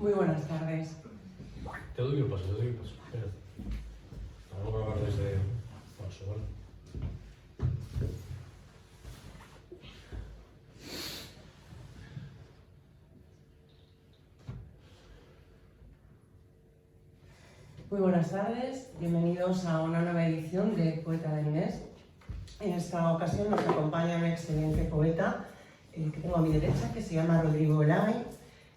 Muy buenas tardes. Te doy el paso, Espera. Vamos a hablar desde paso, ¿vale? Muy buenas tardes, bienvenidos a una nueva edición de Poeta del Mes. En esta ocasión nos acompaña un excelente poeta que tengo a mi derecha, que se llama Rodrigo Elay,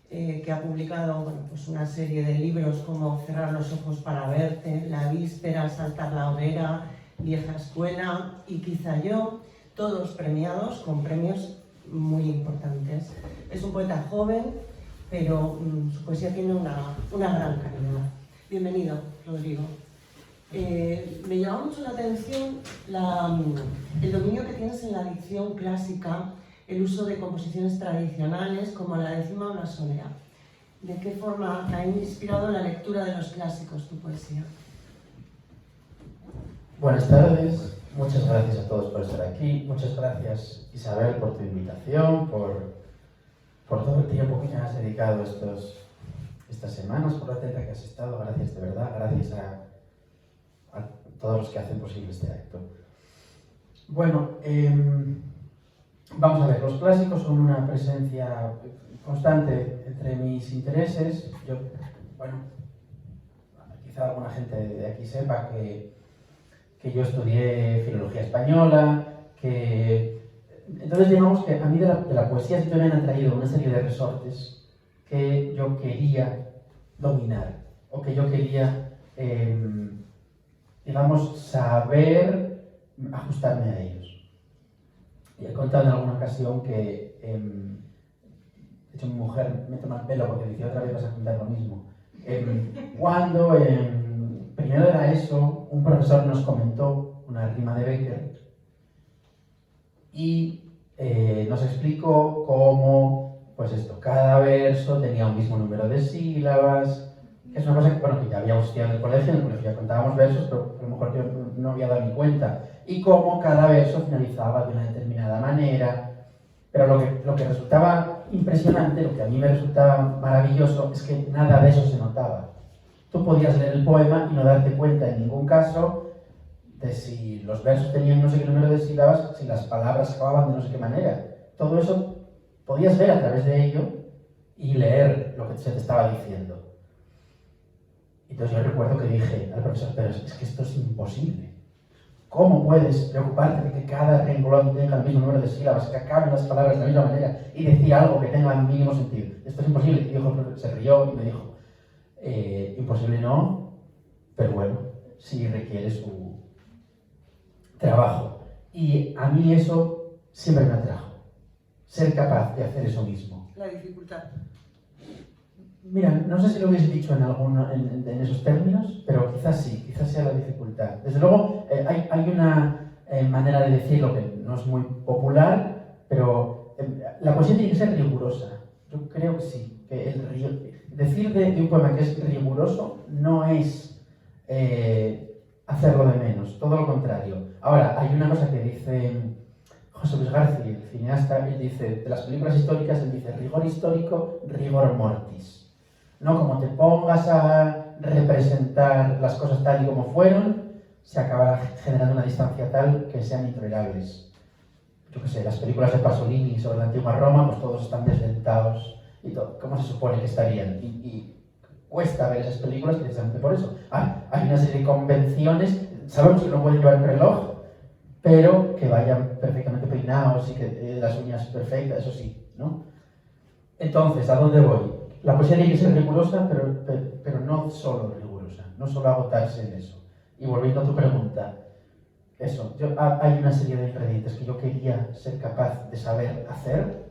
que ha publicado pues una serie de libros como Cerrar los ojos para verte, La víspera, Saltar la hoguera, Vieja escuela y Quizá yo, todos premiados con premios muy importantes. Es un poeta joven, pero su poesía tiene una gran calidad. Bienvenido, Rodrigo. Me llama mucho la atención el dominio que tienes en la dicción clásica, el uso de composiciones tradicionales como la décima blasonera. ¿De qué forma te ha inspirado la lectura de los clásicos tu poesía? Buenas tardes, muchas gracias a todos por estar aquí, muchas gracias Isabel por tu invitación, por todo el tiempo que me has dedicado estas semanas, por la atenta que has estado, gracias de verdad, gracias a todos los que hacen posible este acto. Bueno, vamos a ver, los clásicos son una presencia constante entre mis intereses. Quizá alguna gente de aquí sepa que yo estudié filología española, entonces digamos que a mí de la poesía siempre me han atraído una serie de resortes que yo quería dominar, o que yo quería, digamos, saber ajustarme a ellos. Y he contado en alguna ocasión que, de hecho mi mujer me toma el pelo porque dice otra vez vas a contar lo mismo. Cuando en primero de la ESO un profesor nos comentó una rima de Bécquer y nos explicó cómo, pues esto, cada verso tenía un mismo número de sílabas, que es una cosa que ya habíamos estudiado en el colegio ya contábamos versos, pero a lo mejor yo no había dado ni cuenta, y cómo cada verso finalizaba de una determinada manera. Pero lo que resultaba impresionante, lo que a mí me resultaba maravilloso, es que nada de eso se notaba. Tú podías leer el poema y no darte cuenta en ningún caso de si los versos tenían no sé qué número de sílabas, si las palabras acababan de no sé qué manera. Todo eso podías ver a través de ello y leer lo que se te estaba diciendo. Entonces yo recuerdo que dije al profesor, pero es que esto es imposible. ¿Cómo puedes preocuparte de que cada renglón tenga el mismo número de sílabas, que acaben las palabras de la misma manera y decir algo que tenga el mínimo sentido? Esto es imposible. Y dijo, se rió y me dijo, imposible no, pero bueno, sí requiere su trabajo. Y a mí eso siempre me atrajo, ser capaz de hacer eso mismo. La dificultad. Mira, no sé si lo hubiese dicho en esos términos, pero quizás sí, quizás sea la dificultad. Desde luego, hay una manera de decirlo que no es muy popular, pero la poesía tiene que ser rigurosa. Yo creo que sí, que decir de un poema que es riguroso no es hacerlo de menos, todo lo contrario. Ahora, hay una cosa que dice José Luis García, el cineasta, él dice, de las películas históricas, él dice, rigor histórico, rigor mortis. No como te pongas a representar las cosas tal y como fueron, se acaba generando una distancia tal que sean intolerables. Yo qué sé, las películas de Pasolini sobre la antigua Roma, pues todos están desdentados y todo. ¿Cómo se supone que estarían? Y cuesta ver esas películas precisamente por eso. Hay una serie de convenciones, sabemos que no pueden llevar un reloj, pero que vayan perfectamente peinados y que las uñas perfectas, eso sí, ¿no? Entonces, ¿a dónde voy? La poesía tiene que ser rigurosa, pero no solo rigurosa, no solo agotarse en eso. Y volviendo a tu pregunta, hay una serie de ingredientes que yo quería ser capaz de saber hacer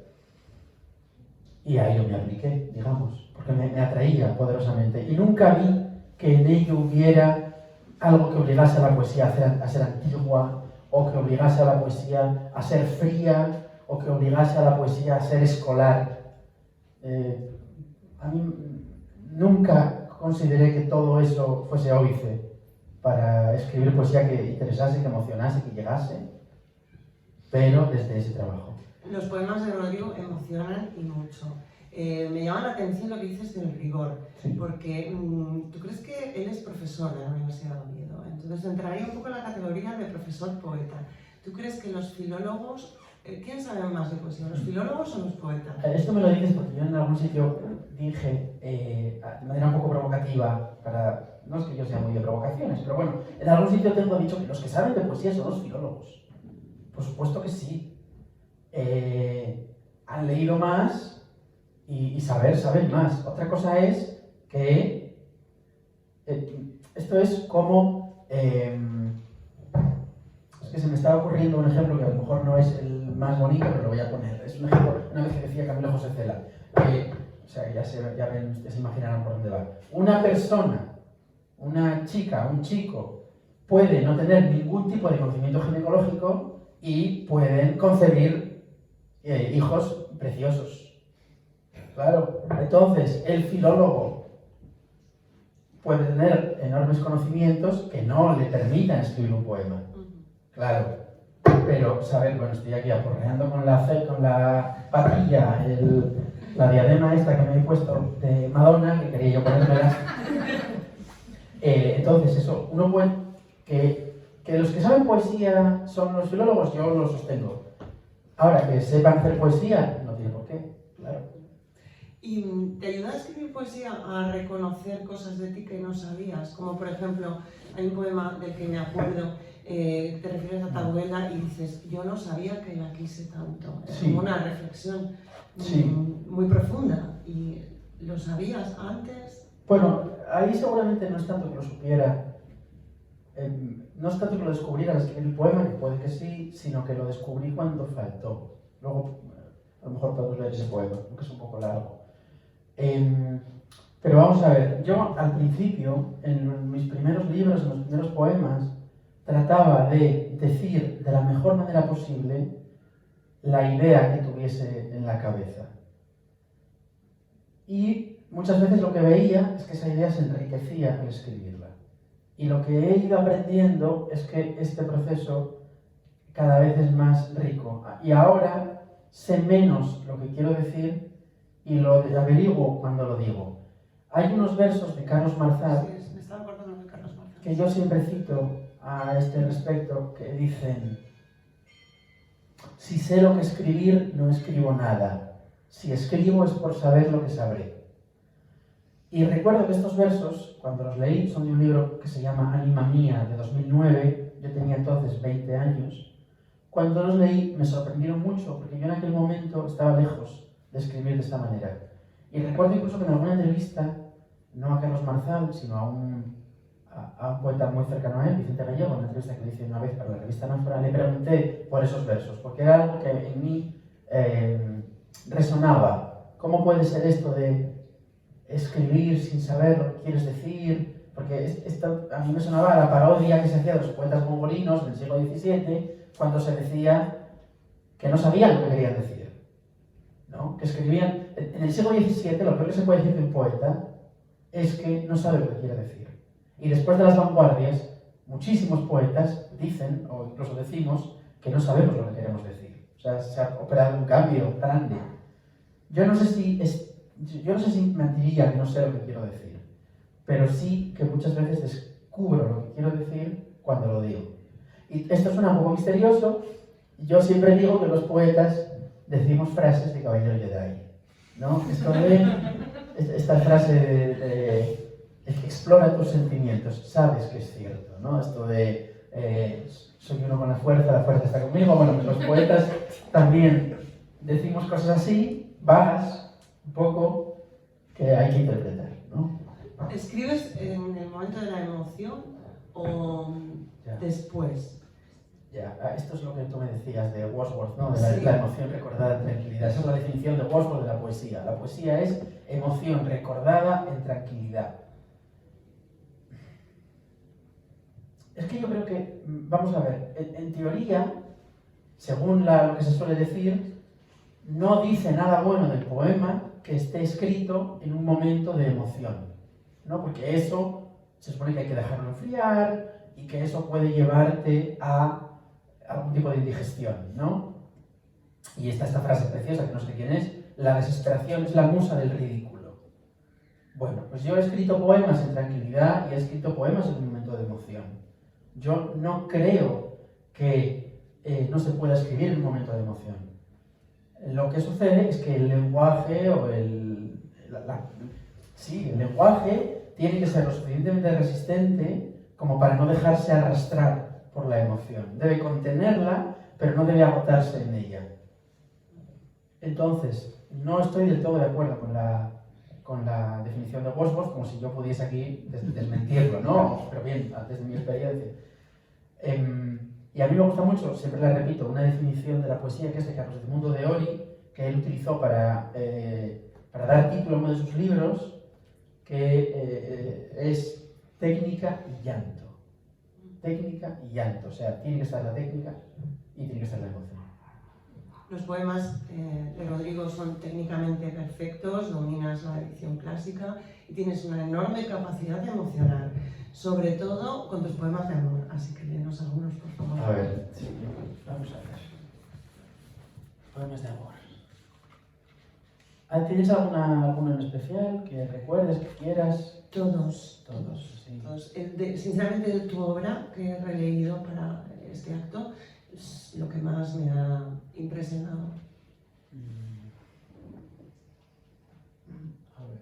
y a ello me apliqué, digamos, porque me atraía poderosamente. Y nunca vi que en ello hubiera algo que obligase a la poesía a ser antigua, o que obligase a la poesía a ser fría, o que obligase a la poesía a ser escolar. A mí nunca consideré que todo eso fuese óbice para escribir poesía que interesase, que emocionase, que llegase, pero desde ese trabajo. Los poemas de Rodrigo emocionan y mucho. Me llama la atención lo que dices del rigor, Sí. porque tú crees que él es profesor de la Universidad de Oviedo, entonces entraría un poco en la categoría de profesor poeta. ¿Tú crees que los filólogos, quién sabe más de poesía, los filólogos o los poetas? Esto me lo dices porque yo en algún sitio dije, de manera un poco provocativa, no es que yo sea muy de provocaciones, pero bueno, en algún sitio tengo dicho que los que saben de poesía son los filólogos. Por supuesto que sí. Han leído más y saben más. Otra cosa es que esto es como... es que se me estaba ocurriendo un ejemplo que a lo mejor no es el más bonito, pero lo voy a poner. Es un ejemplo, una vez que decía Camilo José Cela, o sea, ya se imaginarán por dónde va. Una persona, una chica, un chico, puede no tener ningún tipo de conocimiento ginecológico y pueden concebir hijos preciosos. Claro, entonces el filólogo puede tener enormes conocimientos que no le permitan escribir un poema. Claro, pero, ¿sabes? Bueno, estoy aquí aporreando con la patilla, la diadema esta que me he puesto de Madonna, que quería yo ponérmela. Entonces, eso, uno puede... Que los que saben poesía son los filólogos, yo lo sostengo. Ahora, que sepan hacer poesía, no tiene por qué, claro. ¿Y te ayuda a escribir poesía a reconocer cosas de ti que no sabías? Como por ejemplo, hay un poema del que me acuerdo, te refieres a tu abuela y dices, yo no sabía que la quise tanto. Es Sí. como una reflexión Sí. muy profunda. ¿Y lo sabías antes? Bueno, ahí seguramente no es tanto que lo supiera, no es tanto que lo descubriera al escribir el poema, que puede que sí, sino que lo descubrí cuando faltó. Luego, a lo mejor podemos leer ese poema, porque es un poco largo. Pero vamos a ver, yo al principio, en mis primeros libros, en los primeros poemas, trataba de decir de la mejor manera posible la idea que tuviese en la cabeza. Y muchas veces lo que veía es que esa idea se enriquecía al escribirla. Y lo que he ido aprendiendo es que este proceso cada vez es más rico. Y ahora sé menos lo que quiero decir y lo averiguo cuando lo digo. Hay unos versos de Carlos Marzal, Sí, me estaba acordando de Carlos Marzal. que yo siempre cito a este respecto, que dicen: si sé lo que escribir, no escribo nada. Si escribo es por saber lo que sabré. Y recuerdo que estos versos, cuando los leí, son de un libro que se llama Anima Mía, de 2009, yo tenía entonces 20 años. Cuando los leí me sorprendieron mucho, porque yo en aquel momento estaba lejos de escribir de esta manera. Y recuerdo incluso que en alguna entrevista, no a Carlos Marzal, sino a un poeta muy cercano a él, Vicente Gallego, en una entrevista que le hice una vez para la revista Náufraga, le pregunté por esos versos, porque era algo que en mí resonaba. ¿Cómo puede ser esto de escribir sin saber lo que quieres decir? Porque esto a mí me sonaba a la parodia que se hacía de los poetas mongolinos del siglo XVII, cuando se decía que no sabían lo que querían decir, ¿no? Que escribían... En el siglo XVII lo peor que se puede decir de un poeta es que no sabe lo que quiere decir. Y después de las vanguardias, muchísimos poetas dicen, o incluso decimos, que no sabemos lo que queremos decir. O sea, se ha operado un cambio grande. Yo no sé si mentiría que no sé lo que quiero decir, pero sí que muchas veces descubro lo que quiero decir cuando lo digo. Y esto suena un poco misterioso. Yo siempre digo que los poetas decimos frases de caballero Jedi, ¿no? Esto de, esta frase de explora tus sentimientos, sabes que es cierto, ¿no? Esto de soy uno con la fuerza está conmigo. Bueno, los poetas también decimos cosas así, vagas, un poco, que hay que interpretar, ¿no? ¿Escribes en el momento de la emoción o después? Ya, esto es lo que tú me decías de Wordsworth, ¿no? De Sí. la emoción recordada en tranquilidad. Esa es la definición de Wordsworth de la poesía. La poesía es emoción recordada en tranquilidad. Es que yo creo que, vamos a ver, en teoría, según lo que se suele decir, no dice nada bueno del poema que esté escrito en un momento de emoción, ¿no? Porque eso se supone que hay que dejarlo enfriar y que eso puede llevarte a algún tipo de indigestión, ¿no? Y está esta frase preciosa, que no sé quién es, la desesperación es la musa del ridículo. Bueno, pues yo he escrito poemas en tranquilidad y he escrito poemas en un momento de emoción. Yo no creo que no se pueda escribir en un momento de emoción. Lo que sucede es que el lenguaje o el lenguaje tiene que ser lo suficientemente resistente como para no dejarse arrastrar por la emoción. Debe contenerla, pero no debe agotarse en ella. Entonces, no estoy del todo de acuerdo con la definición de Wordsworth, como si yo pudiese aquí desmentirlo, ¿no? Pero bien, desde mi experiencia. Y a mí me gusta mucho, siempre la repito, una definición de la poesía que es de Carlos Edmundo de Ory, que él utilizó para dar título a uno de sus libros, que es técnica y llanto. Técnica y llanto, o sea, tiene que estar la técnica y tiene que estar la emoción. Los poemas de Rodrigo son técnicamente perfectos, dominas la edición clásica y tienes una enorme capacidad de emocionar, sobre todo con tus poemas de amor. Así que léenos algunos, por favor. A ver, sí, vamos a ver. Poemas de amor. ¿Tienes alguno en especial que recuerdes, que quieras? Todos. Todos, sí. Todos. Sinceramente, de tu obra que he releído para este acto, es lo que más me ha impresionado. A ver.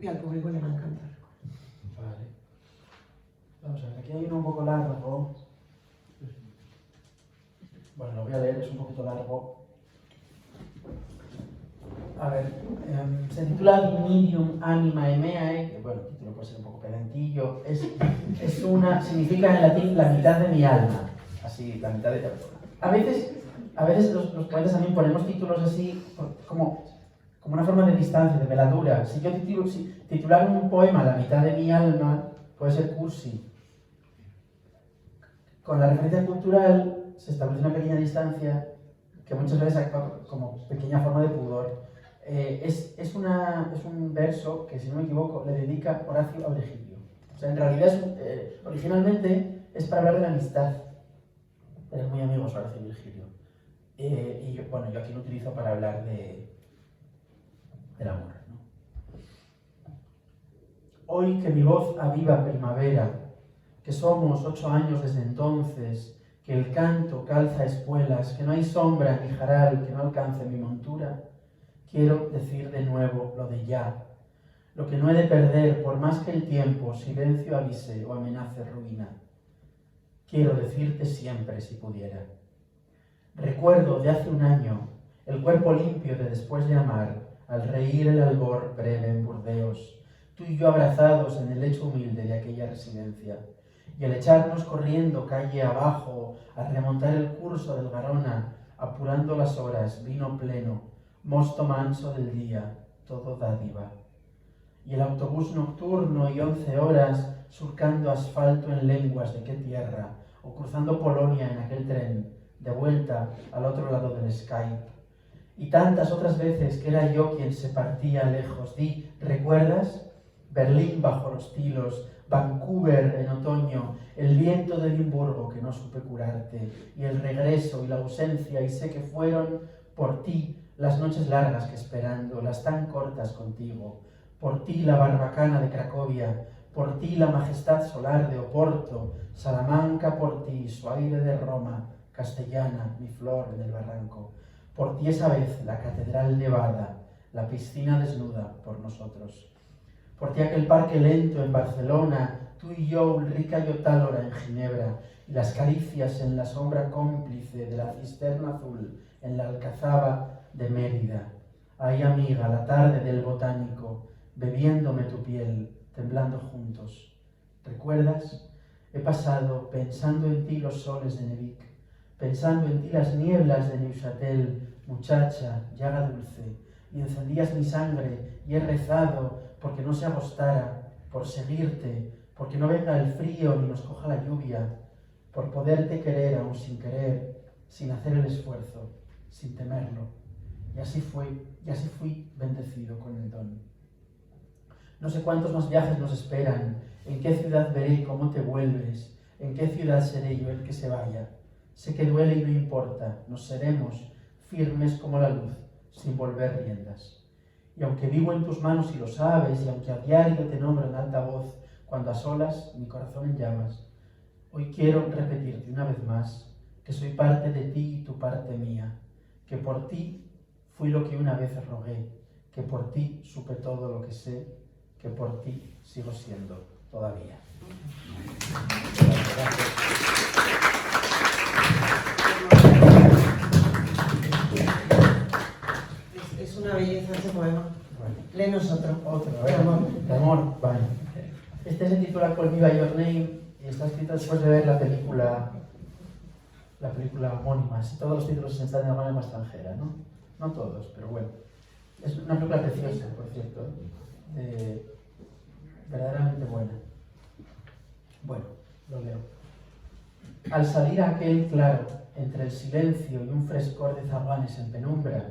Y al público le va a encantar. Vale. Vamos a ver, aquí hay uno un poco largo. Bueno, lo voy a leer, es un poquito largo. A ver, se titula Divinium Anima Meae, que bueno, el título puede ser un poco pedantillo. Significa en latín la mitad de mi alma. Así, la mitad de... A veces los poetas también ponemos títulos así como una forma de distancia, de veladura. Si yo titular un poema La mitad de mi alma puede ser cursi. Con la referencia cultural se establece una pequeña distancia que muchas veces actúa como pequeña forma de pudor. Es un verso que, si no me equivoco, le dedica Horacio a Virgilio. O sea, en realidad originalmente es para hablar de la amistad. Eran muy amigos Horacio y Virgilio. Y bueno, yo aquí lo utilizo para hablar del amor, ¿no? Hoy que mi voz aviva primavera, que somos 8 años desde entonces, que el canto calza espuelas, que no hay sombra ni jaral que no alcance mi montura, quiero decir de nuevo lo de ya, lo que no he de perder por más que el tiempo silencio avise o amenace ruina. Quiero decirte siempre si pudiera. Recuerdo de hace un año el cuerpo limpio de después de amar, al reír el albor breve en Burdeos, tú y yo abrazados en el lecho humilde de aquella residencia, y al echarnos corriendo calle abajo, a remontar el curso del Garona, apurando las horas, vino pleno, mosto manso del día, todo dádiva. Y el autobús nocturno y 11 horas, surcando asfalto en lenguas de qué tierra, o cruzando Polonia en aquel tren, de vuelta al otro lado del Skype. Y tantas otras veces que era yo quien se partía lejos. ¿Recuerdas? Berlín bajo los tilos, Vancouver en otoño, el viento de Edimburgo que no supe curarte, y el regreso y la ausencia, y sé que fueron por ti las noches largas que esperando, las tan cortas contigo, por ti la barbacana de Cracovia, por ti la majestad solar de Oporto, Salamanca por ti, su aire de Roma, castellana, mi flor en el barranco, por ti esa vez la catedral nevada, la piscina desnuda por nosotros. Por ti aquel parque lento en Barcelona, tú y yo, Ulrica y Otálora en Ginebra, y las caricias en la sombra cómplice de la cisterna azul en la alcazaba de Mérida. Ay, amiga, la tarde del botánico, bebiéndome tu piel, temblando juntos. ¿Recuerdas? He pasado pensando en ti los soles de Nevic, pensando en ti las nieblas de Neuchâtel, muchacha, llaga dulce, y encendías mi sangre, y he rezado porque no se agostara, por seguirte, porque no venga el frío ni nos coja la lluvia, por poderte querer aún sin querer, sin hacer el esfuerzo, sin temerlo. Y así fui bendecido con el don. No sé cuántos más viajes nos esperan, en qué ciudad veré cómo te vuelves, en qué ciudad seré yo el que se vaya. Sé que duele y no importa, nos seremos firmes como la luz, sin volver riendas. Y aunque vivo en tus manos y lo sabes, y aunque a diario te nombro en alta voz, cuando a solas mi corazón en llamas, hoy quiero repetirte una vez más que soy parte de ti y tu parte mía, que por ti fui lo que una vez rogué, que por ti supe todo lo que sé, que por ti sigo siendo todavía. Es una belleza ese poema. Bueno, Léenos otro. otro, De amor. de amor, vale. Este se titula Call Me By Your Name y está escrito después de ver la película homónima. Si todos los títulos están en alguna lengua extranjera, ¿no? No todos, pero bueno. Es una película preciosa, por cierto, verdaderamente buena. Bueno, lo leo. Al salir a aquel claro, entre el silencio y un frescor de zaguanes en penumbra,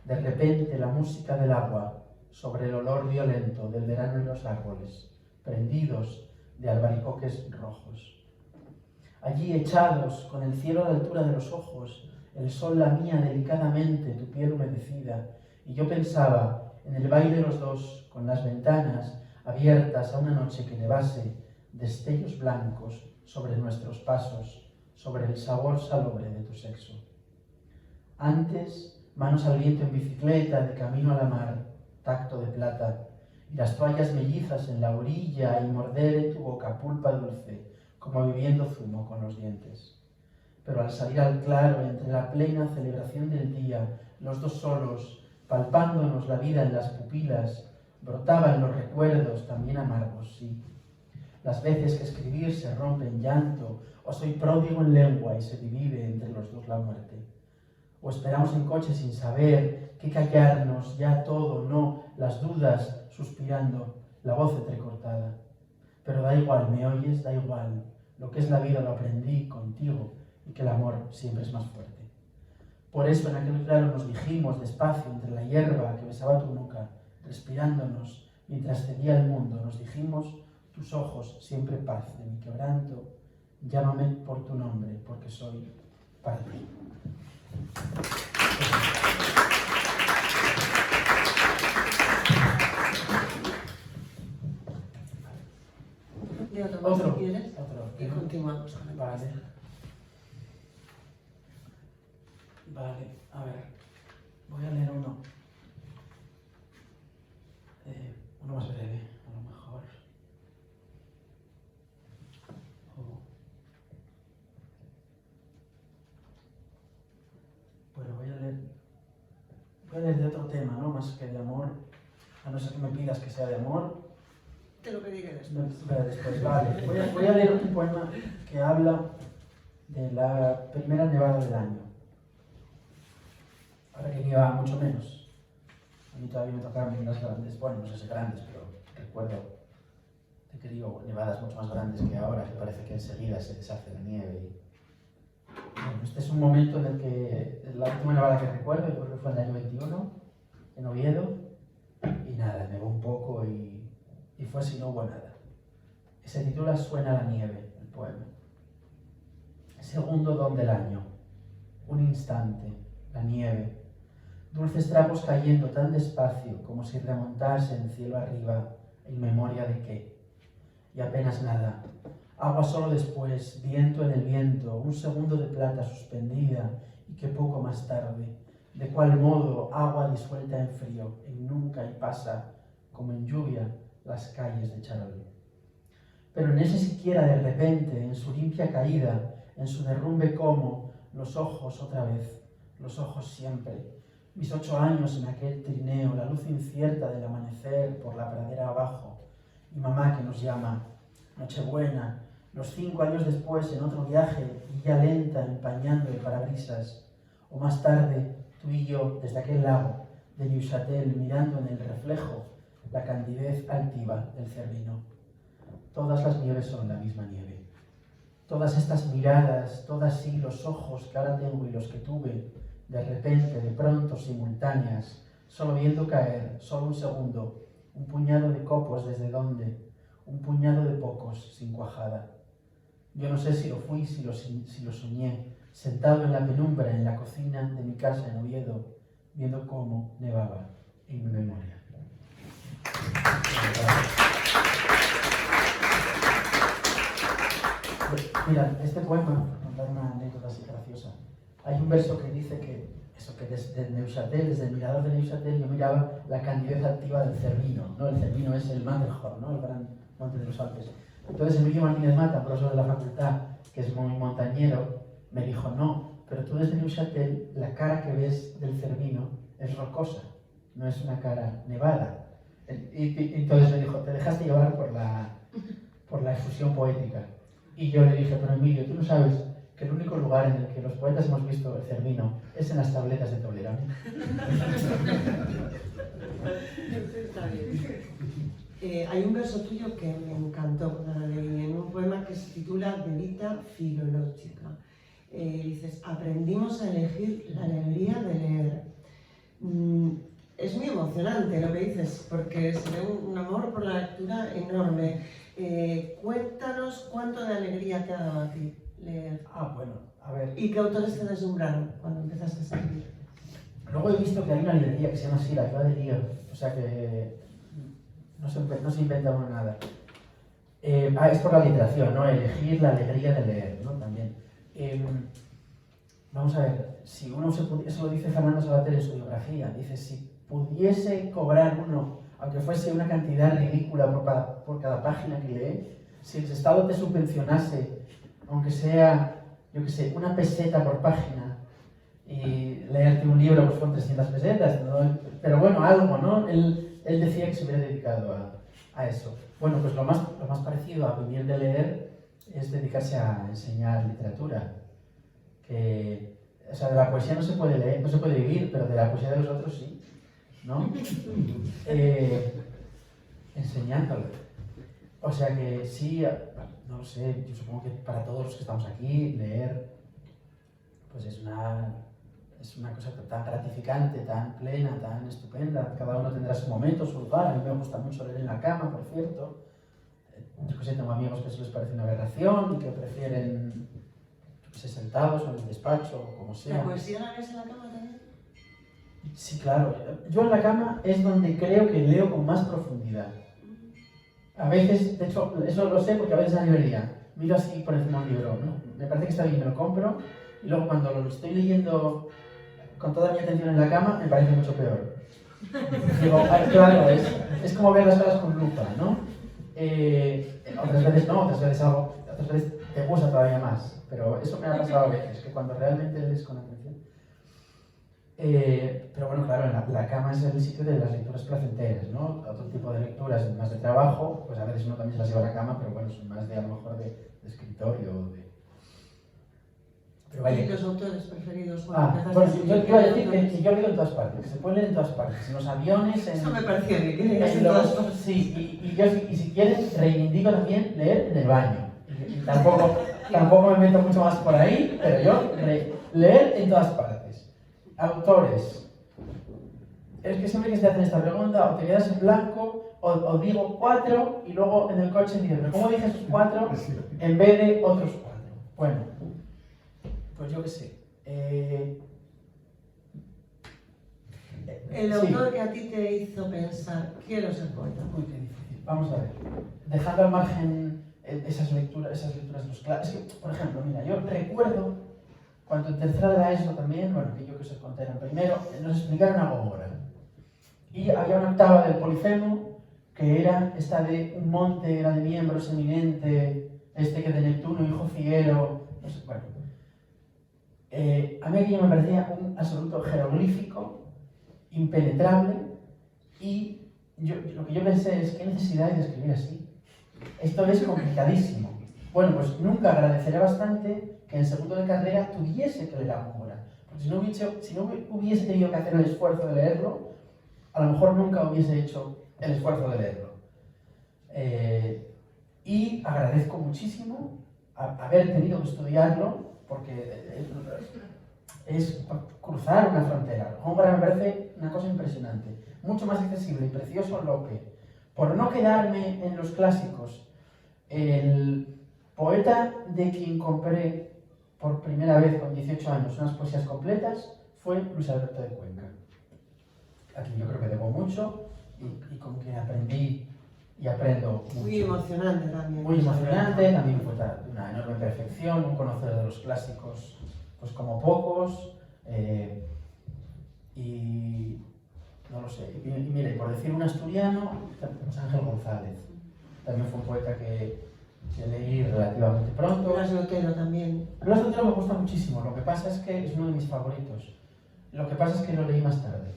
de repente la música del agua sobre el olor violento del verano en los árboles, prendidos de albaricoques rojos. Allí echados, con el cielo a la altura de los ojos, el sol lamía delicadamente tu piel humedecida, y yo pensaba en el baile de los dos, con las ventanas abiertas a una noche que nevase, destellos blancos sobre nuestros pasos, sobre el sabor salobre de tu sexo. Antes, manos al viento en bicicleta, de camino a la mar, tacto de plata, y las toallas mellizas en la orilla y morder en tu boca pulpa dulce, como bebiendo zumo con los dientes. Pero al salir al claro, entre la plena celebración del día, los dos solos, palpándonos la vida en las pupilas, brotaban los recuerdos también amargos, sí. Las veces que escribir se rompe en llanto, o soy pródigo en lengua y se divide entre los dos la muerte. O esperamos en coche sin saber qué callarnos, ya todo, no, las dudas, suspirando, la voz entrecortada. Pero da igual, ¿me oyes? Da igual. Lo que es la vida lo aprendí contigo y que el amor siempre es más fuerte. Por eso en aquel claro nos dijimos despacio entre la hierba que besaba tu nuca, respirándonos mientras cedía el mundo, nos dijimos tus ojos siempre paz de mi quebranto, llámame por tu nombre porque soy para ti. ¿Y otro más, Otro. si quieres? Otro. Y continuamos con el Vale. Vale, a ver. Voy a leer uno. Uno más breve, a lo mejor. Bueno, voy a leer de otro tema, ¿no? Más que de amor. A no ser que me pidas que sea de amor. Te lo pediré No, después. espera, después, vale. Voy a leer un poema que habla de la primera nevada del año. Ahora que nieva mucho menos. A mí todavía me tocaban nevadas grandes, bueno, no sé si grandes, pero recuerdo de que digo nevadas mucho más grandes que ahora, que parece que enseguida se deshace la nieve. Bueno, este es un momento en el que la última nevada que recuerdo, yo creo que fue en el año 21, en Oviedo, y nada, nevó un poco y fue así, no hubo nada. Se titula Suena la nieve, el poema. Segundo don del año. Un instante, la nieve. Dulces trapos cayendo tan despacio como si remontasen cielo arriba, en memoria de qué. Y apenas nada. Agua solo después, viento en el viento, un segundo de plata suspendida y que poco más tarde. De cuál modo agua disuelta en frío, en nunca y pasa, como en lluvia, las calles de Charol. Pero en ese siquiera de repente, en su limpia caída, en su derrumbe como, los ojos otra vez, los ojos siempre. Mis 8 años en aquel trineo, la luz incierta del amanecer por la pradera abajo, y mamá que nos llama, Nochebuena, los 5 años después en otro viaje, y ya lenta empañando el parabrisas, o más tarde, tú y yo, desde aquel lago de Neuchâtel, mirando en el reflejo la candidez altiva del Cervino. Todas las nieves son la misma nieve. Todas estas miradas, todas sí los ojos que ahora tengo y los que tuve, de repente, de pronto, simultáneas, solo viendo caer, solo un segundo, un puñado de copos desde donde, un puñado de pocos sin cuajada. Yo no sé si lo fui, si lo soñé, sentado en la penumbra en la cocina de mi casa en Oviedo, viendo cómo nevaba en mi memoria. Mira, este poema, para contar una anécdota así graciosa, hay un verso que dice que desde Neuchâtel, desde el mirador de Neuchâtel, yo miraba la candidez activa del Cervino, ¿no? El Cervino es el Matterhorn, ¿no? El gran monte de los Alpes. Entonces Emilio Martínez Mata, profesor de la facultad, que es muy montañero, me dijo, no, pero tú desde Neuchâtel, la cara que ves del Cervino es rocosa, no es una cara nevada. Y entonces me dijo, te dejaste llevar por la efusión poética. Y yo le dije, pero Emilio, tú no sabes que el único lugar en el que los poetas hemos visto el Cervino es en las tabletas de Tolera. Está bien. Hay un verso tuyo que me encantó cuando lo leí, en un poema que se titula De Vita Filológica. Dices, aprendimos a elegir la alegría de leer. Es muy emocionante lo que dices, porque se ve un amor por la lectura enorme. Cuéntanos cuánto de alegría te ha dado a ti leer. Bueno, a ver. ¿Y qué autores te deslumbraron cuando empezaste a escribir? Luego he visto que hay una librería que se llama así, la Ciudad de Lío. O sea que no se inventa uno nada. Es por la literación, ¿no? Elegir la alegría de leer, ¿no? También. Vamos a ver, si uno eso lo dice Fernando Savater en su biografía, dice, si pudiese cobrar uno, aunque fuese una cantidad ridícula por cada página que lee, si el Estado te subvencionase, aunque sea, yo qué sé, una peseta por página, y leerte un libro pues con 300 pesetas, ¿no? Pero bueno, algo, ¿no? Él decía que se hubiera dedicado a eso. Bueno, pues lo más parecido a vivir de leer es dedicarse a enseñar literatura. O sea, de la poesía no se puede leer, no se puede vivir, pero de la poesía de los otros sí, ¿no? Enseñándolo. O sea que sí, no lo sé, yo supongo que para todos los que estamos aquí, leer pues es una cosa tan gratificante, tan plena, tan estupenda. Cada uno tendrá su momento, su lugar. A mí me gusta mucho leer en la cama, por cierto. Yo que sé, tengo amigos que eso les parece una aberración y que prefieren sentados o en el despacho o como sea. ¿La poesía la lees en la cama también? Sí, claro. Yo en la cama es donde creo que leo con más profundidad. A veces, de hecho, eso lo sé porque a veces en la librería miro así por encima de un libro, ¿no? Me parece que está bien, me lo compro y luego cuando lo estoy leyendo con toda mi atención en la cama me parece mucho peor. Digo, claro, es como ver las cosas con lupa, ¿no? Otras veces no, otras veces te gusta todavía más, pero eso me ha pasado a veces, que cuando realmente lees con atención. Pero bueno, claro, la cama es el sitio de las lecturas placenteras, ¿no? Otro tipo de lecturas más de trabajo, pues a veces uno también se las lleva a la cama, pero bueno, son más de a lo mejor de escritorio o de... Pero vaya. ¿Y los autores preferidos? Bueno, yo iba a decir que yo leo en todas partes, que se puede leer en todas partes, en los aviones, en... Eso me parecía que leías en todas partes. Sí, y si quieren, reivindico también leer en el baño. Y tampoco me meto mucho más por ahí, pero yo leer en todas partes. Autores. Es que siempre que se te hacen esta pregunta, o te quedas en blanco, o digo 4 y luego en el coche digo, ¿pero cómo dije esos 4 en vez de otros 4? Bueno, pues yo qué sé. El autor que a ti te hizo pensar, quiero ser poeta. Uy, qué difícil. Vamos a ver. Dejando al margen esas lecturas de los clásicos. Es que, por ejemplo, mira, yo recuerdo cuando en tercera de la ESO también, bueno, que yo que os conté en primero, nos explicaron a Góngora. Y había una octava del Polifemo que era esta de un monte, era de miembros eminente, este que de Neptuno, hijo Figuero, no sé, bueno. A mí aquello me parecía un absoluto jeroglífico, impenetrable, y lo que yo pensé es, ¿qué necesidad hay de escribir así? Esto es complicadísimo. Bueno, pues nunca agradeceré bastante que en segundo de carrera tuviese que leer a Góngora, porque si no hubiese tenido que hacer el esfuerzo de leerlo, a lo mejor nunca hubiese hecho el esfuerzo de leerlo. Y agradezco muchísimo haber tenido que estudiarlo, porque es cruzar una frontera. Góngora me parece una cosa impresionante, mucho más accesible y precioso Lope. Por no quedarme en los clásicos, el poeta de quien compré por primera vez con 18 años unas poesías completas fue Luis Alberto de Cuenca. a quien yo creo que debo mucho y con quien aprendí y aprendo mucho. Muy emocionante también. Muy emocionante, también fue una enorme perfección, un conocedor de los clásicos pues como pocos, y no lo sé. Y mire, por decir un asturiano, pues Ángel González, también fue un poeta que leí relativamente pronto. Blas de Otero también. Blas de Otero me gusta muchísimo, lo que pasa es que es uno de mis favoritos. Lo que pasa es que lo leí más tarde.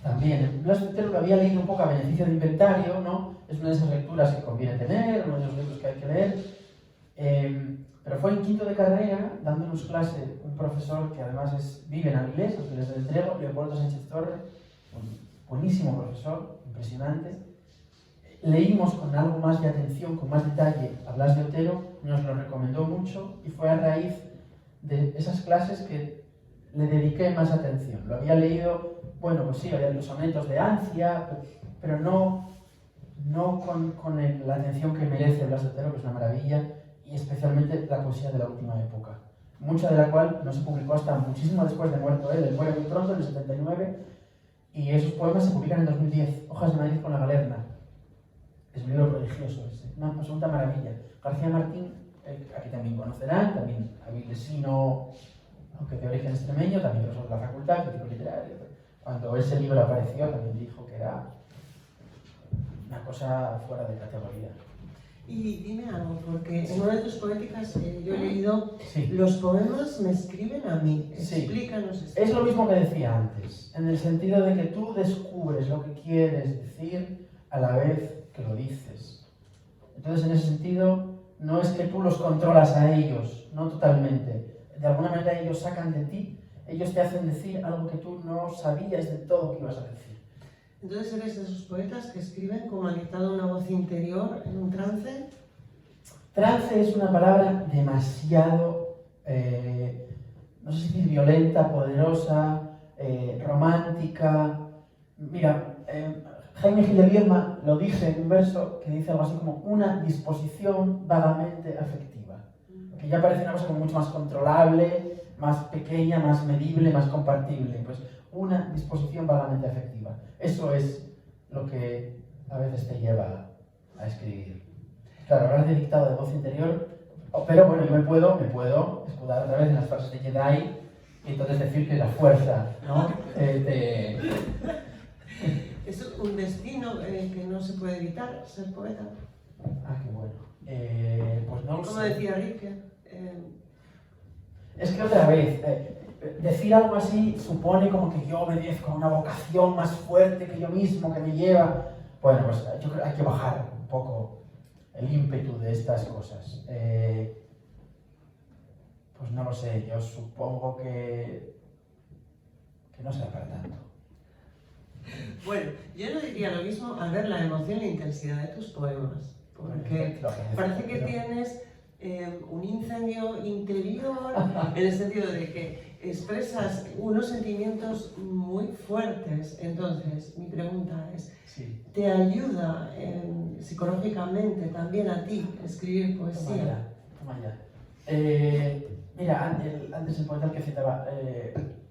También, Blas de Otero lo había leído un poco a beneficio de inventario, ¿no? Es una de esas lecturas que conviene tener, uno de esos libros que hay que leer. Pero fue en quinto de carrera, dándonos clase, un profesor que además vive en Avilés, Ángeles del Entrego, Leopoldo Sánchez Torre, un buenísimo profesor, impresionante. Leímos con algo más de atención, con más detalle a Blas de Otero, nos lo recomendó mucho y fue a raíz de esas clases que le dediqué más atención. Lo había leído, bueno, pues sí, había los sonetos de Ancia, pero no con la atención que merece Blas de Otero, que es una maravilla, y especialmente la poesía de la última época, mucha de la cual no se publicó hasta muchísimo después de muerto él muere muy pronto, en el 79, y esos poemas se publican en 2010, Hojas de Madrid con la Galerna. Es un libro prodigioso, es una absoluta maravilla. García Martín, aquí también conocerán, también avilesino, aunque de origen extremeño, también profesor de la facultad, crítico literario. Cuando ese libro apareció también dijo que era una cosa fuera de categoría. Y dime algo, porque en una de tus poéticas yo he leído, Sí. los poemas me escriben a mí. Sí. Explícanos esto. Es lo mismo que decía antes, en el sentido de que tú descubres lo que quieres decir a la vez que lo dices. Entonces, en ese sentido, no es que tú los controlas a ellos, no totalmente. De alguna manera ellos sacan de ti, ellos te hacen decir algo que tú no sabías de todo que ibas a decir. Entonces, ¿eres de esos poetas que escriben como dictado una voz interior en un trance? Trance es una palabra demasiado, no sé si decir violenta, poderosa, romántica. Mira, Jaime Gil de Biedma lo dice en un verso que dice algo así como una disposición vagamente afectiva, que ya parece una cosa como mucho más controlable, más pequeña, más medible, más compartible. Pues una disposición vagamente afectiva. Eso es lo que a veces te lleva a escribir. Claro, hablar de dictado de voz interior, pero bueno, yo me puedo escudar otra vez en las frases de Jedi y entonces decir que la fuerza, ¿no? Es un destino que no se puede evitar, ser poeta. Ah, qué bueno. Pues no lo sé. Como decía Rilke. Es que otra vez, decir algo así supone como que yo obedezco a una vocación más fuerte que yo mismo, que me lleva... Bueno, pues yo creo que hay que bajar un poco el ímpetu de estas cosas. Pues no lo sé, yo supongo que no será para tanto. Bueno, yo no diría lo mismo al ver la emoción e intensidad de tus poemas, porque parece que tienes un incendio interior en el sentido de que expresas unos sentimientos muy fuertes. Entonces, mi pregunta es, sí. ¿te ayuda psicológicamente también a ti escribir poesía? Toma ya. Mira, antes el poeta que citaba,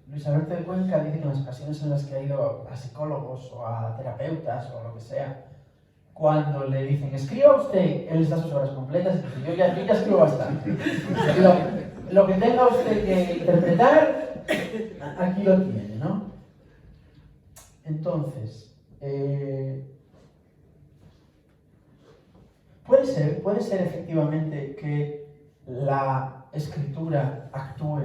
Luis Alberto de Cuenca dice que en las ocasiones en las que ha ido a psicólogos o a terapeutas o lo que sea, cuando le dicen, escriba usted, él les da sus horas completas y dice, yo ya escribo bastante. Lo que tenga usted que interpretar, aquí lo tiene, ¿no? Entonces, puede ser efectivamente que la escritura actúe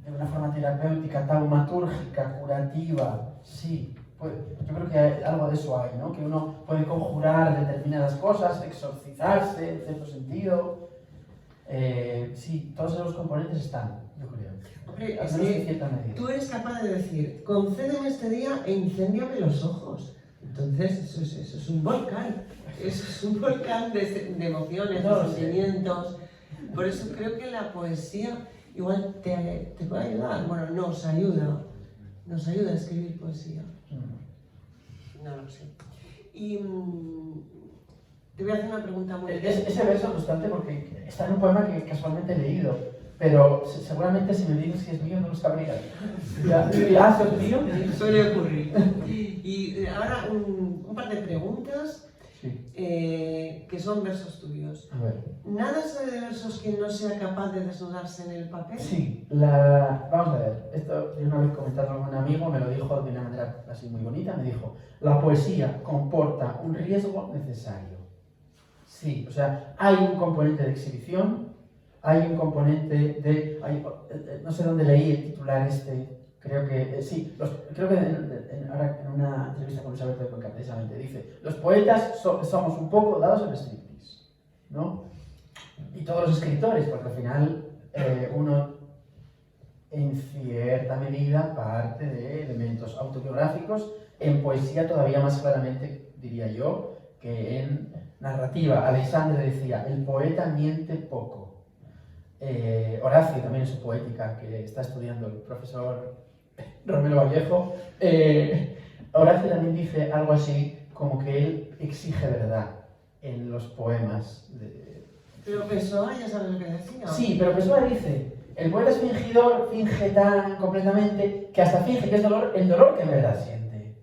de una forma terapéutica, taumatúrgica, curativa, sí. Yo creo que algo de eso hay, ¿no? Que uno puede conjurar determinadas cosas, exorcizarse en cierto sentido. Sí, todos esos componentes están, yo creo. Hombre, Al menos en cierta medida. Tú eres capaz de decir, concédeme este día e incéndiame los ojos. Entonces, eso es un volcán. Eso es un volcán de emociones, de sentimientos. Por eso creo que la poesía igual te puede ayudar. Bueno, nos ayuda a escribir poesía. No lo sé. Y te voy a hacer una pregunta muy... Ese verso constante porque está en un poema que casualmente he leído. pero seguramente si me dices si es mío no lo sabría. Ya, ¿eso es mío? Suele ocurrir. Y ahora un par de preguntas Sí. Que son versos tuyos. A ver. ¿Nada sabe de versos quien no sea capaz de desnudarse en el papel? Sí, vamos a ver, esto de una vez comentando con un amigo me lo dijo de una manera así muy bonita, me dijo, la poesía comporta un riesgo necesario. Sí, o sea, hay un componente de exhibición, hay un componente de... no sé dónde leí el titular creo que sí, creo que ahora en una entrevista con Luis Alberto de Cuenca precisamente dice, los poetas somos un poco dados al striptease, ¿no? Y todos los escritores, porque al final uno en cierta medida parte de elementos autobiográficos, en poesía todavía más claramente, diría yo, que en narrativa. Alexandre decía, el poeta miente poco. Horacio también en su poética, que está estudiando el profesor Romero Vallejo, Horacio también dice algo así como que él exige verdad en los poemas. Pero Pessoa ya sabes lo que decía. Sí, pero Pessoa dice, el poeta es fingidor, finge tan completamente que hasta finge que es el dolor que en verdad siente.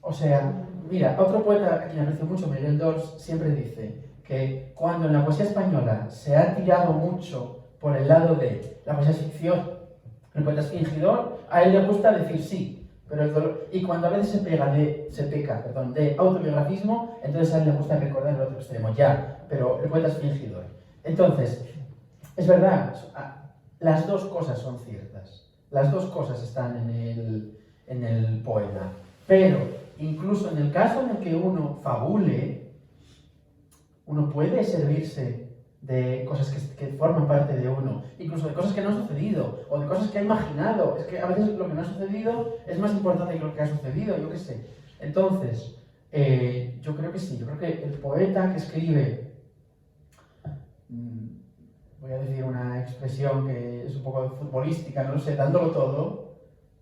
O sea, mira, otro poeta a quien aprecio mucho, Miguel Dors, siempre dice que cuando en la poesía española se ha tirado mucho por el lado de la poesía ficción, el poeta es fingidor, a él le gusta decir sí, pero el dolor, y cuando a veces se peca de autobiografismo, entonces a él le gusta recordar el otro extremo, ya, pero el poeta es fingidor. Entonces, es verdad, las dos cosas son ciertas, las dos cosas están en el poema, pero incluso en el caso en el que uno fabule, uno puede servirse de cosas que forman parte de uno, incluso de cosas que no han sucedido, o de cosas que ha imaginado. Es que a veces lo que no ha sucedido es más importante que lo que ha sucedido, yo qué sé. Entonces, yo creo que sí, yo creo que el poeta que escribe, voy a decir una expresión que es un poco futbolística, no lo sé, dándolo todo,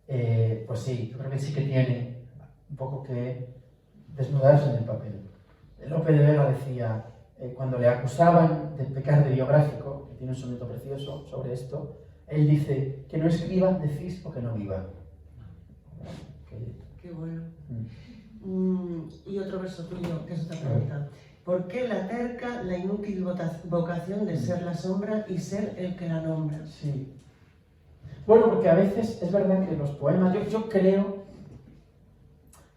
pues sí, yo creo que sí que tiene un poco que desnudarse en el papel. Lope de Vega decía, cuando le acusaban de pecar de biográfico, que tiene un soneto precioso sobre esto, él dice que no escriba, decís o que no viva. Qué bueno. Y otro verso tuyo, que es otra pregunta. ¿Por qué la terca, la inútil vocación de ser la sombra y ser el que la nombra? Sí. Bueno, porque a veces es verdad que los poemas, yo creo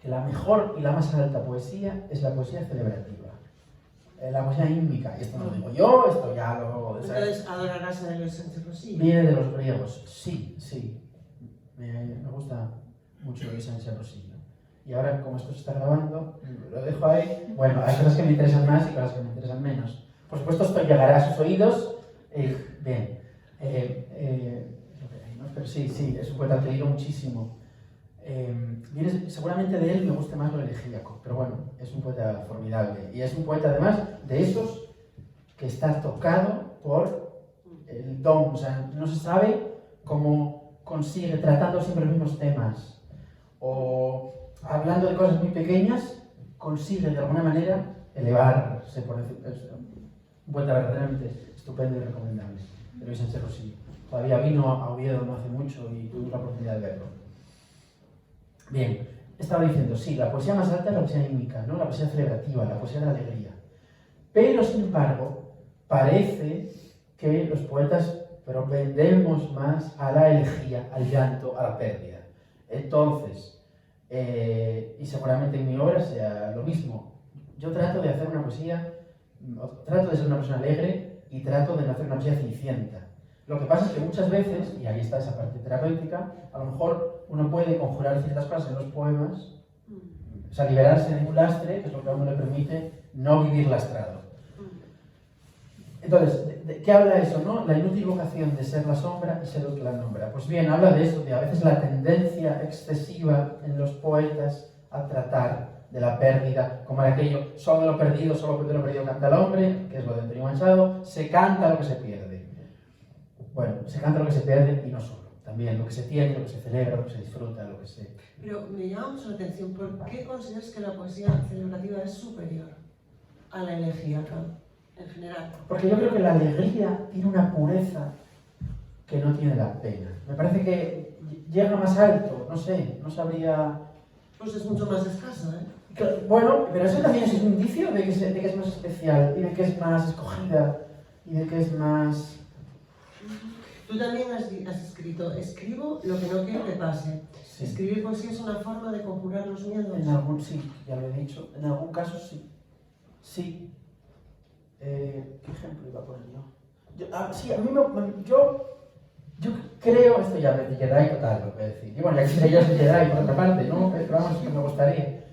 que la mejor y la más alta poesía es la poesía celebrativa. La poesía ímmica, y esto no lo digo yo, esto ya lo... Entonces, ¿adorarás a Luis Sánchez Rosillo? Viene de los griegos, sí, sí. Me gusta mucho Luis Sánchez Rosillo. Y ahora, como esto se está grabando, lo dejo ahí. Bueno, hay cosas que me interesan más y cosas que me interesan menos. Por supuesto, esto llegará a sus oídos. Bien. Pero sí, es un poeta que he leído muchísimo. Seguramente de él me guste más lo elegíaco, pero bueno, es un poeta formidable. Y es un poeta, además, de esos que está tocado por el don. O sea, no se sabe cómo consigue, tratando siempre los mismos temas, o hablando de cosas muy pequeñas, consigue de alguna manera elevarse, por decir, es un poeta verdaderamente estupendo y recomendable, de Luis Sánchez Rosillo. Todavía vino a Oviedo no hace mucho y tuve la oportunidad de verlo. Bien, estaba diciendo, sí, la poesía más alta es la poesía ímmica, ¿no? La poesía celebrativa, la poesía de la alegría. Pero, sin embargo, parece que los poetas propendemos más a la elegía, al llanto, a la pérdida. Entonces, y seguramente en mi obra sea lo mismo, yo trato de hacer una poesía, trato de ser una persona alegre y trato de no hacer una poesía cenicienta. Lo que pasa es que muchas veces, y ahí está esa parte terapéutica, a lo mejor uno puede conjurar ciertas cosas en los poemas, o sea, liberarse de un lastre, que es lo que a uno le permite no vivir lastrado. Entonces, ¿de qué habla eso, no? La inútil vocación de ser la sombra y ser el que la nombra. Pues bien, habla de esto, de a veces la tendencia excesiva en los poetas a tratar de la pérdida, como era aquello, solo de lo perdido canta el hombre, que es lo de Antonio Machado, se canta lo que se pierde. Bueno, se canta lo que se pierde y no solo. También lo que se tiene, lo que se celebra, lo que se disfruta, lo que se... Pero me llama mucho la atención, ¿por qué consideras que la poesía celebrativa es superior a la elegíaca en general? Porque yo creo que la alegría tiene una pureza que no tiene la pena. Me parece que llega más alto, no sé, no sabría... Pues es mucho más escaso, ¿eh? Bueno, pero eso también es un indicio de que es más especial, y de que es más escogida, y de que es más... Tú también has escrito, escribo lo que no quiero que pase. Sí. Escribir poesía es una forma de conjurar los miedos. En algún, sí, ya lo he dicho, en algún caso sí. Sí. ¿Qué ejemplo iba a poner yo? Sí, a mí yo creo, esto ya me Jedi total, lo voy a decir. Y bueno, ya quisiera yo ser Jedi por otra parte, ¿no? Pero vamos, que me gustaría.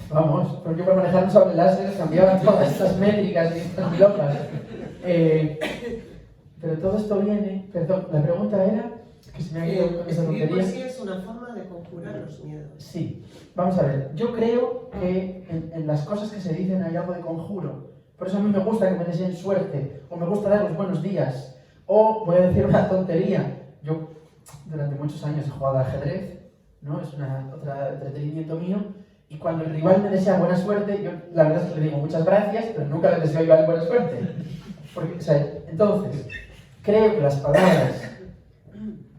Vamos, porque yo para manejar un sable láser cambiaba todas estas métricas y estas milocas. Pero todo esto viene, perdón, la pregunta era, que se me ha ido con esa Escribir tontería. poesía es una forma de conjurar los miedos. Sí, vamos a ver, yo creo que en las cosas que se dicen hay algo de conjuro. Por eso a mí me gusta que me deseen suerte, o me gusta dar los buenos días, o voy a decir una tontería. Yo durante muchos años he jugado al ajedrez, ¿no? Es otro entretenimiento mío, y cuando el rival me desea buena suerte, yo la verdad es que le digo muchas gracias, pero nunca le deseo igual buena suerte. Porque, o sea, entonces, creo que las palabras,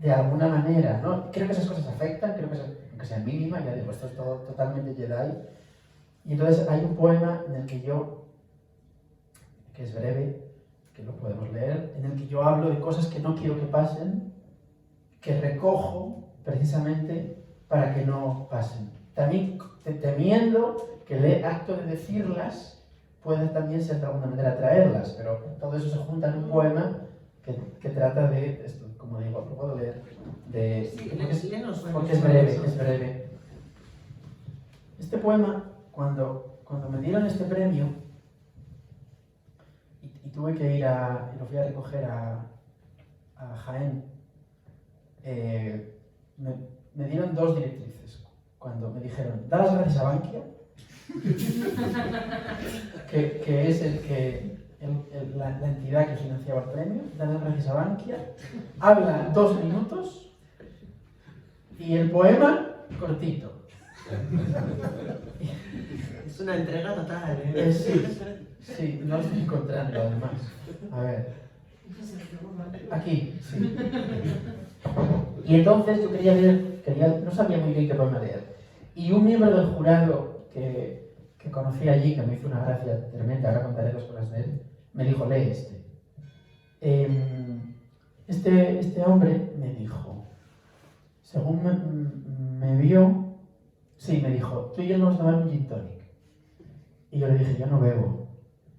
de alguna manera, ¿no? Creo que esas cosas afectan, creo que aunque sea mínima, ya digo, esto es todo totalmente Jedi. Y entonces hay un poema en el que yo, que es breve, que lo podemos leer, en el que yo hablo de cosas que no quiero que pasen, que recojo precisamente para que no pasen. También temiendo que el acto de decirlas puede también ser de alguna manera traerlas, pero todo eso se junta en un poema que trata de esto, como digo, lo puedo leer, porque es breve. Este poema, cuando me dieron este premio, y tuve que ir y lo fui a recoger a Jaén, me dieron dos directrices. Cuando me dijeron, da las gracias a Bankia, que es la entidad que financiaba el premio, da las gracias a Bankia, habla 2 minutos y el poema cortito. Es una entrega total, ¿eh? Sí, no lo estoy encontrando además. A ver. Aquí, sí. Y entonces yo no sabía muy bien qué poema leer. Y un miembro del jurado que conocí allí, que me hizo una gracia tremenda, ahora contaré 2 cosas de él, me dijo, lee este. Este hombre me dijo, según me vio, sí, me dijo, tú y yo nos vamos a tomar un gin tonic. Y yo le dije, yo no bebo.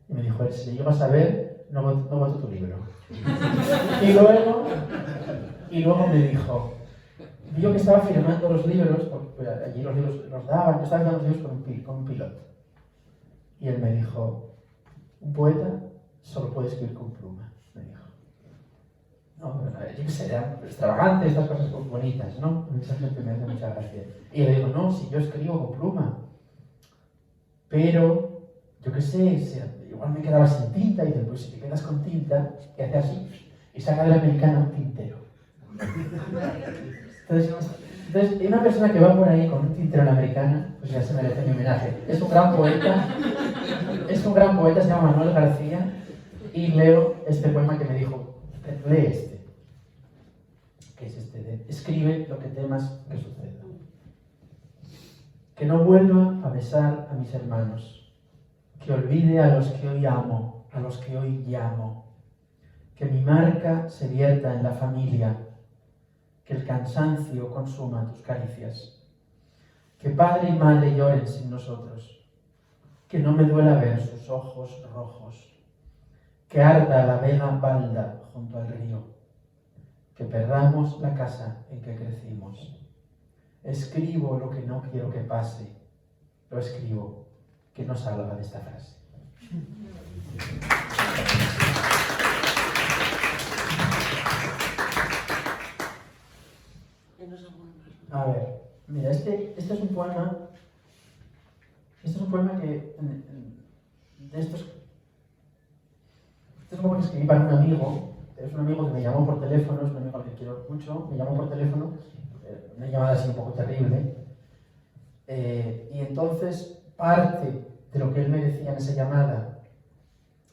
Y me dijo, si le llegas a ver, no voto tu libro. y luego me dijo, vio que estaba firmando los libros, porque allí los libros los daban, yo estaba firmando los libros con un piloto. Y él me dijo, un poeta solo puede escribir con pluma, me dijo. No, yo qué sé, eran extravagantes, estas cosas bonitas, ¿no? Esa gente me hace mucha gracia. Y yo le digo, no, si yo escribo con pluma. Pero, yo qué sé, igual me quedaba sin tinta, y dice, pues si te quedas con tinta, y hace así, y saca de la americana un tintero. Entonces, una persona que va por ahí con un tintero en la americana, pues ya se merece mi homenaje. Es un gran poeta, se llama Manuel García, y leo este poema que me dijo, lee este, que es este de, escribe lo que temas que suceda. Que no vuelva a besar a mis hermanos, que olvide a los que hoy amo, a los que hoy llamo, que mi marca se vierta en la familia, que el cansancio consuma tus caricias, que padre y madre lloren sin nosotros, que no me duela ver sus ojos rojos, que arda la vega balda junto al río, que perdamos la casa en que crecimos. Escribo lo que no quiero que pase, lo escribo, que no salga de esta frase. A ver, mira, este es un poema. Este es un poema que este es un poema que escribí para un amigo. Es un amigo que me llamó por teléfono, es un amigo al que quiero mucho, me llamó por teléfono, una llamada así un poco terrible. Y entonces parte de lo que él me decía en esa llamada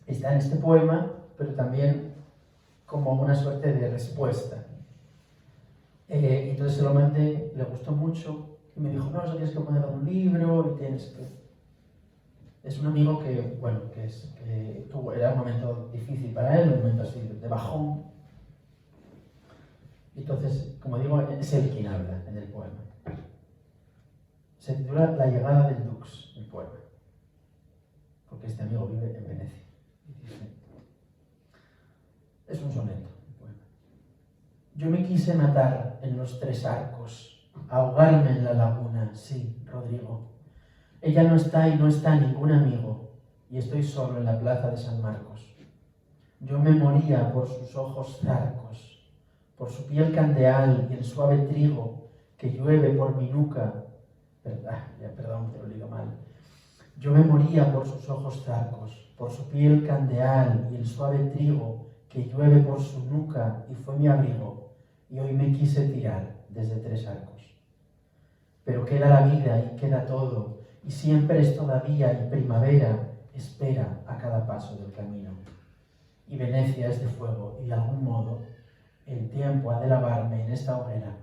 está en este poema, pero también como una suerte de respuesta. Entonces se lo mandé, le gustó mucho y me dijo, no, eso tienes que ponerlo en un libro y tienes que... Es un amigo que, bueno, era un momento difícil para él, un momento así de bajón. Entonces, como digo, es él quien habla en el poema. Se titula La llegada del Dux, el poema, porque este amigo vive en Venecia. Y dice, es un soneto, el poema. Yo me quise matar en los 3 arcos, ahogarme en la laguna, sí, Rodrigo. Ella no está y no está ningún amigo, y estoy solo en la plaza de San Marcos. Yo me moría por sus ojos zarcos, por su piel candeal y el suave trigo que llueve por mi nuca. Perdón, te lo digo mal. Yo me moría por sus ojos zarcos, por su piel candeal y el suave trigo que llueve por su nuca y fue mi abrigo, y hoy me quise tirar desde 3 arcos. Pero queda la vida y queda todo, y siempre es todavía y primavera espera a cada paso del camino. Y Venecia es de fuego, y de algún modo el tiempo ha de lavarme en esta hoguera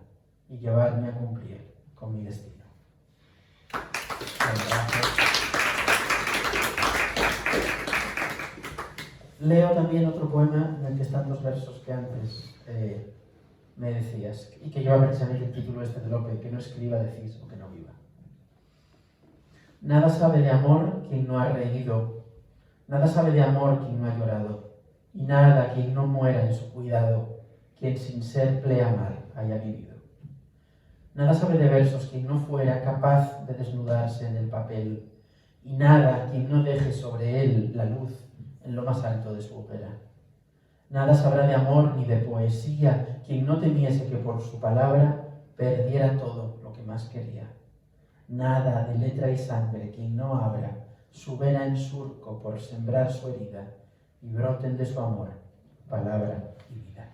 y llevarme a cumplir con mi destino. Leo también otro poema en el que están 2 versos que antes me decías, y que lleva precisamente el título este de Lope, que no escriba decís o que no viva. Nada sabe de amor quien no ha reído, nada sabe de amor quien no ha llorado, y nada quien no muera en su cuidado, quien sin ser pleamar haya vivido. Nada sabe de versos quien no fuera capaz de desnudarse en el papel, y nada quien no deje sobre él la luz en lo más alto de su hoguera. Nada sabrá de amor ni de poesía quien no temiese que por su palabra perdiera todo lo que más quería. Nada de letra y sangre quien no abra su vena en surco por sembrar su herida y broten de su amor palabra y vida.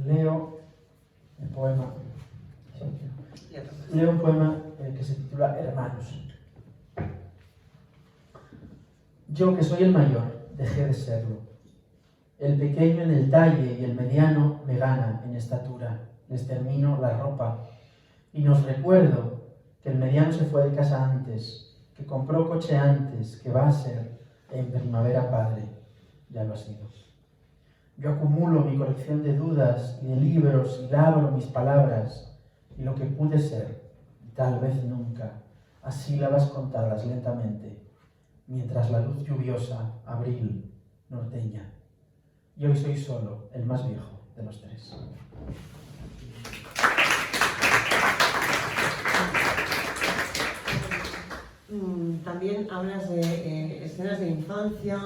Leo un poema que se titula Hermanos. Yo, que soy el mayor, dejé de serlo. El pequeño en el talle y el mediano me gana en estatura. Les termino la ropa. Y nos recuerdo que el mediano se fue de casa antes, que compró coche antes, que va a ser en primavera padre. Ya lo ha sido. Yo acumulo mi colección de dudas y de libros y labro mis palabras y lo que pude ser, tal vez nunca, a sílabas contadas lentamente, mientras la luz lluviosa, abril, norteña. Y hoy soy solo el más viejo de los 3. También hablas de escenas de infancia,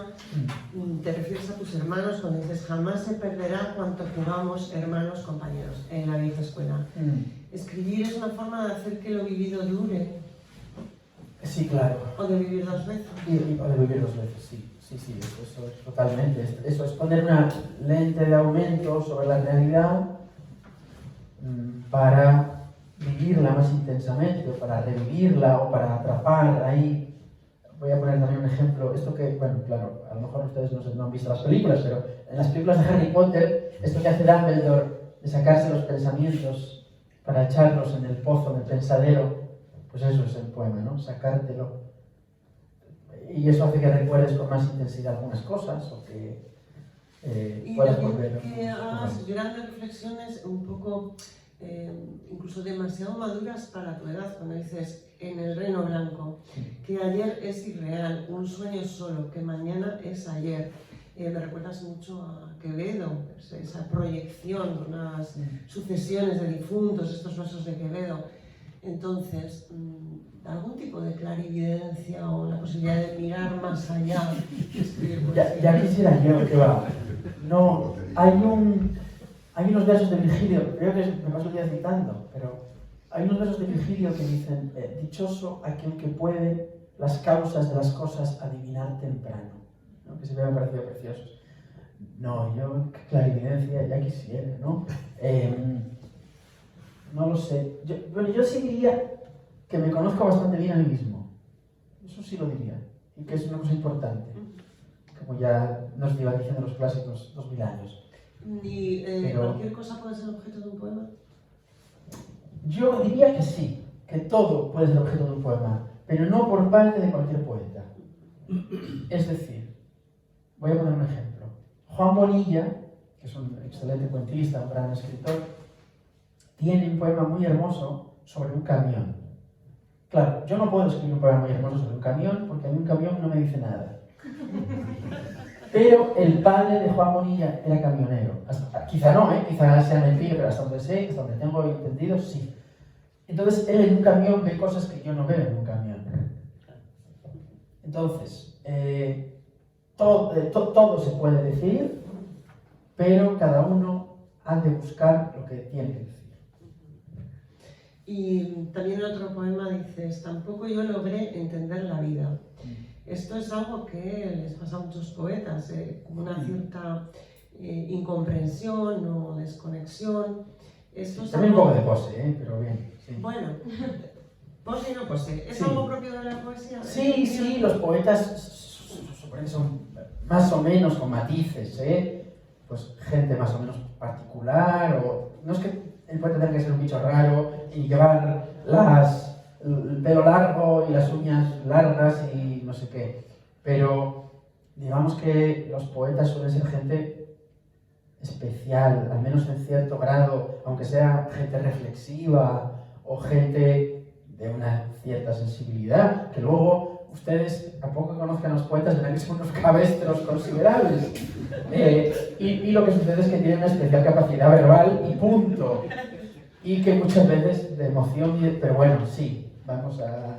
te refieres a tus hermanos cuando dices jamás se perderá cuanto jugamos hermanos compañeros en la vieja escuela. Escribir es una forma de hacer que lo vivido dure. Sí, claro. O de vivir 2 veces. O de vivir 2 veces, sí. Sí, eso es totalmente. Eso es poner una lente de aumento sobre la realidad para vivirla más intensamente, o para revivirla, o para atrapar ahí. Voy a poner también un ejemplo. Esto que, bueno, claro, a lo mejor ustedes no han visto las películas, pero en las películas de Harry Potter, esto que hace Dumbledore de sacarse los pensamientos para echarlos en el pozo del pensadero, pues eso es el poema, ¿no? Sacártelo. Y eso hace que recuerdes con más intensidad algunas cosas, o que puedas volver. Y que hagas grandes reflexiones un poco, incluso demasiado maduras para tu edad, cuando dices en el reino blanco, que ayer es irreal, un sueño solo, que mañana es ayer. Me recuerdas mucho a Quevedo, esa proyección, unas sucesiones de difuntos, estos versos de Quevedo. Entonces, algún tipo de clarividencia o la posibilidad de mirar más allá. Ya quisiera yo, que va. No, hay unos versos de Virgilio, creo que me paso el día citando, pero hay unos versos de Virgilio que dicen: dichoso aquel que puede las causas de las cosas adivinar temprano, ¿no? Que siempre me han parecido preciosos. No, yo, clarividencia, ya quisiera, ¿no? No lo sé. Yo sí diría que me conozco bastante bien a mí mismo. Eso sí lo diría. Y que es una cosa importante. Como ya nos iban diciendo los clásicos 2000 años. ¿Y Pero cualquier cosa puede ser objeto de un poema? yo diría que sí, que todo puede ser objeto de un poema, pero no por parte de cualquier poeta. Es decir, voy a poner un ejemplo. Juan Bonilla, que es un excelente cuentista, un gran escritor, tiene un poema muy hermoso sobre un camión. Claro, yo no puedo escribir un poema muy hermoso sobre un camión porque a mí un camión no me dice nada. Pero el padre de Juan Bonilla era camionero. Quizá no, quizá sea mentira, pero hasta donde sé, hasta donde tengo entendido, sí. Entonces, él en un camión ve cosas que yo no veo en un camión. Entonces, todo se puede decir, pero cada uno ha de buscar lo que tiene que decir. Y también en otro poema dices, tampoco yo logré entender la vida. Esto es algo que les pasa a muchos poetas, como una cierta incomprensión o desconexión. Esto es También algo... un poco de pose, pero bien. Sí. Bueno, pose y no pose. ¿Es Sí. algo propio de la poesía? Sí, los poetas son más o menos con matices, pues gente más o menos particular, o no es que el poeta tenga que ser un bicho raro y llevar el pelo largo y las uñas largas y no sé qué, pero digamos que los poetas suelen ser gente especial, al menos en cierto grado, aunque sea gente reflexiva o gente de una cierta sensibilidad, que luego ustedes, a poco que conozcan a los poetas, verán que son unos cabestros considerables. Y lo que sucede es que tienen una especial capacidad verbal y punto. Y que muchas veces de emoción, pero bueno, sí, vamos a...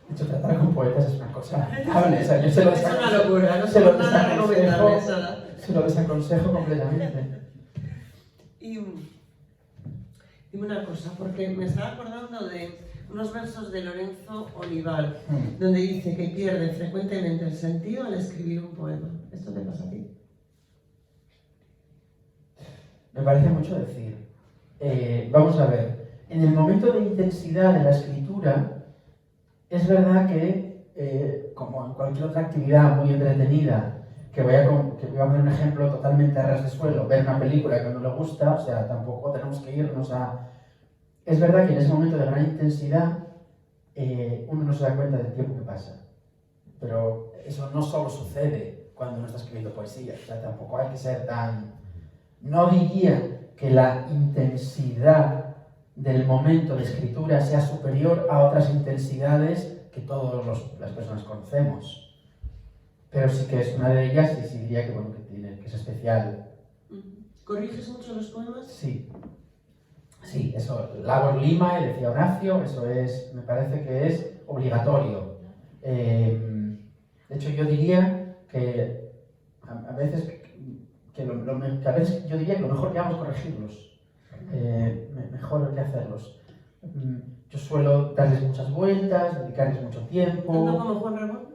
De hecho, tratar con poetas es una cosa lamentable. O sea, yo se lo Es una locura, no se nada recomendable. Se lo desaconsejo completamente. Y dime una cosa, porque me estaba acordando de unos versos de Lorenzo Olival, donde dice que pierde frecuentemente el sentido al escribir un poema. ¿Esto te pasa a ti? Me parece mucho decir. Vamos a ver, en el momento de intensidad de la escritura, es verdad que, como en cualquier otra actividad muy entretenida, que voy a poner un ejemplo totalmente a ras de suelo, ver una película que no le gusta, o sea, tampoco tenemos que irnos a... Es verdad que en ese momento de gran intensidad, uno no se da cuenta del tiempo que pasa. Pero eso no solo sucede cuando uno está escribiendo poesía, o sea, tampoco hay que ser tan... No diría que la intensidad del momento de escritura sea superior a otras intensidades que todas las personas conocemos. Pero sí que es una de ellas y sí diría que, bueno, que es especial. ¿Corriges mucho los poemas? Sí. Sí, eso, Labor Lima, y decía Horacio, eso es, me parece que es obligatorio. De hecho, yo diría que a veces yo diría que lo mejor que hago es corregirlos. Mejor que hacerlos. Yo suelo darles muchas vueltas, dedicarles mucho tiempo. ¿Tanto como Juan Ramón?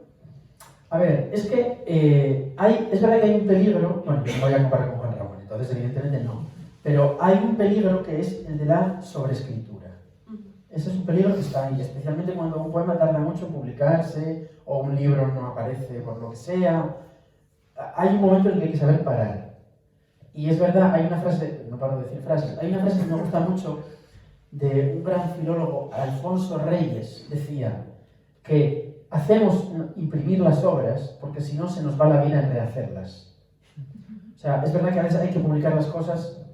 A ver, es que es verdad que hay un peligro, bueno, yo no voy a comparar con Juan Ramón, entonces evidentemente no, pero hay un peligro que es el de la sobreescritura. Ese es un peligro que está ahí, especialmente cuando un poema tarda mucho en publicarse o un libro no aparece por lo que sea. Hay un momento en el que hay que saber parar. Y es verdad, hay una frase, no paro de decir frases, hay una frase que me gusta mucho de un gran filólogo, Alfonso Reyes, decía que hacemos imprimir las obras porque si no se nos va la vida en rehacerlas. O sea, es verdad que a veces hay que publicar las cosas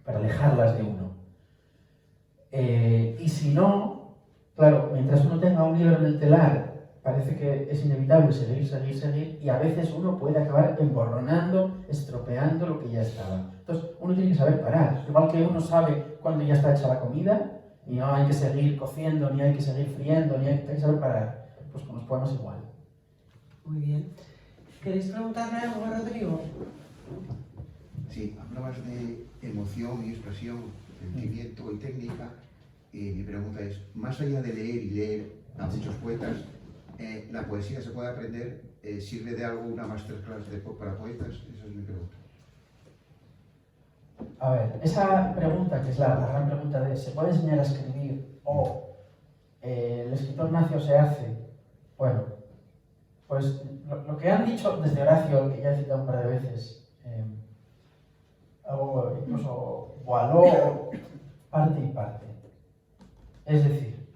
para alejarlas de uno. Y si no, claro, mientras uno tenga un libro en el telar, parece que es inevitable seguir, y a veces uno puede acabar emborronando, estropeando lo que ya estaba. Entonces, uno tiene que saber parar. Igual que uno sabe cuándo ya está hecha la comida, y no hay que seguir cociendo, ni hay que seguir friendo, ni hay que saber parar. Pues con los poemas igual. Muy bien. ¿Queréis preguntarle algo a Rodrigo? Sí, hablabas de emoción y expresión, sentimiento y técnica. Mi pregunta es, más allá de leer y leer a muchos poetas, ¿la poesía se puede aprender? ¿Sirve de algo una masterclass para poetas? Esa es mi pregunta. A ver, esa pregunta, que es la gran pregunta de ¿se puede enseñar a escribir o el escritor nace o se hace. Bueno, pues lo que han dicho desde Horacio, que ya he citado un par de veces, o incluso Boileau, parte y parte. Es decir,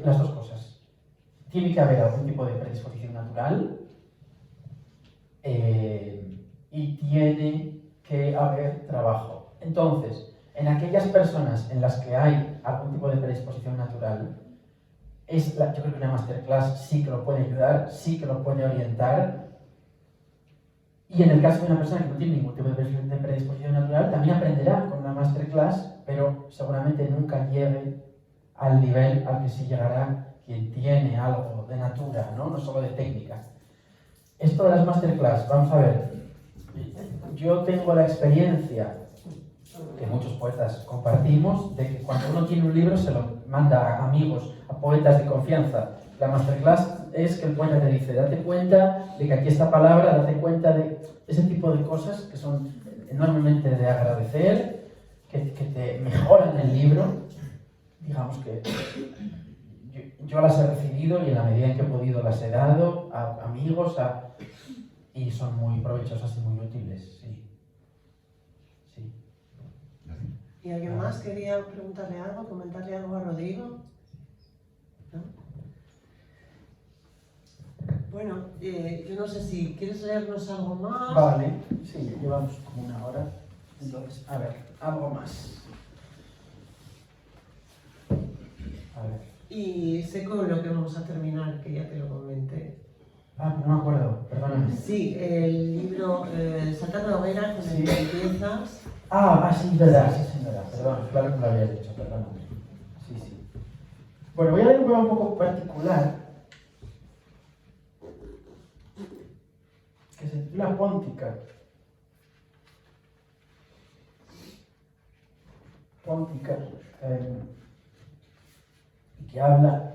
las dos cosas. Tiene que haber algún tipo de predisposición natural y tiene que haber trabajo. Entonces, en aquellas personas en las que hay algún tipo de predisposición natural, yo creo que una masterclass sí que lo puede ayudar, sí que lo puede orientar. Y en el caso de una persona que no tiene ningún tipo de predisposición natural, también aprenderá con una masterclass, pero seguramente nunca llegue al nivel al que sí llegará quien tiene algo de natura, no solo de técnica. Esto de las masterclass, vamos a ver, yo tengo la experiencia que muchos poetas compartimos, de que cuando uno tiene un libro se lo manda a amigos, a poetas de confianza. La masterclass es que el poeta te dice, date cuenta de que aquí esta palabra, date cuenta de ese tipo de cosas que son enormemente de agradecer, que te mejoran el libro. Digamos que yo las he recibido y en la medida en que he podido las he dado a amigos y son muy provechosas y muy útiles, sí. ¿Y alguien más quería preguntarle algo, comentarle algo a Rodrigo? ¿No? Bueno, yo no sé si quieres leernos algo más. Vale, sí, llevamos como una hora. Entonces, a ver, algo más. A ver. Y sé con lo que vamos a terminar, que ya te lo comenté. Ah, no me acuerdo, perdóname. Sí, el libro Saltar la hoguera, con el que empiezas. Sí, verdad, perdón, claro que lo había dicho, perdóname. Sí. Bueno, voy a leer un poema un poco particular, que se titula Póntica. Y que habla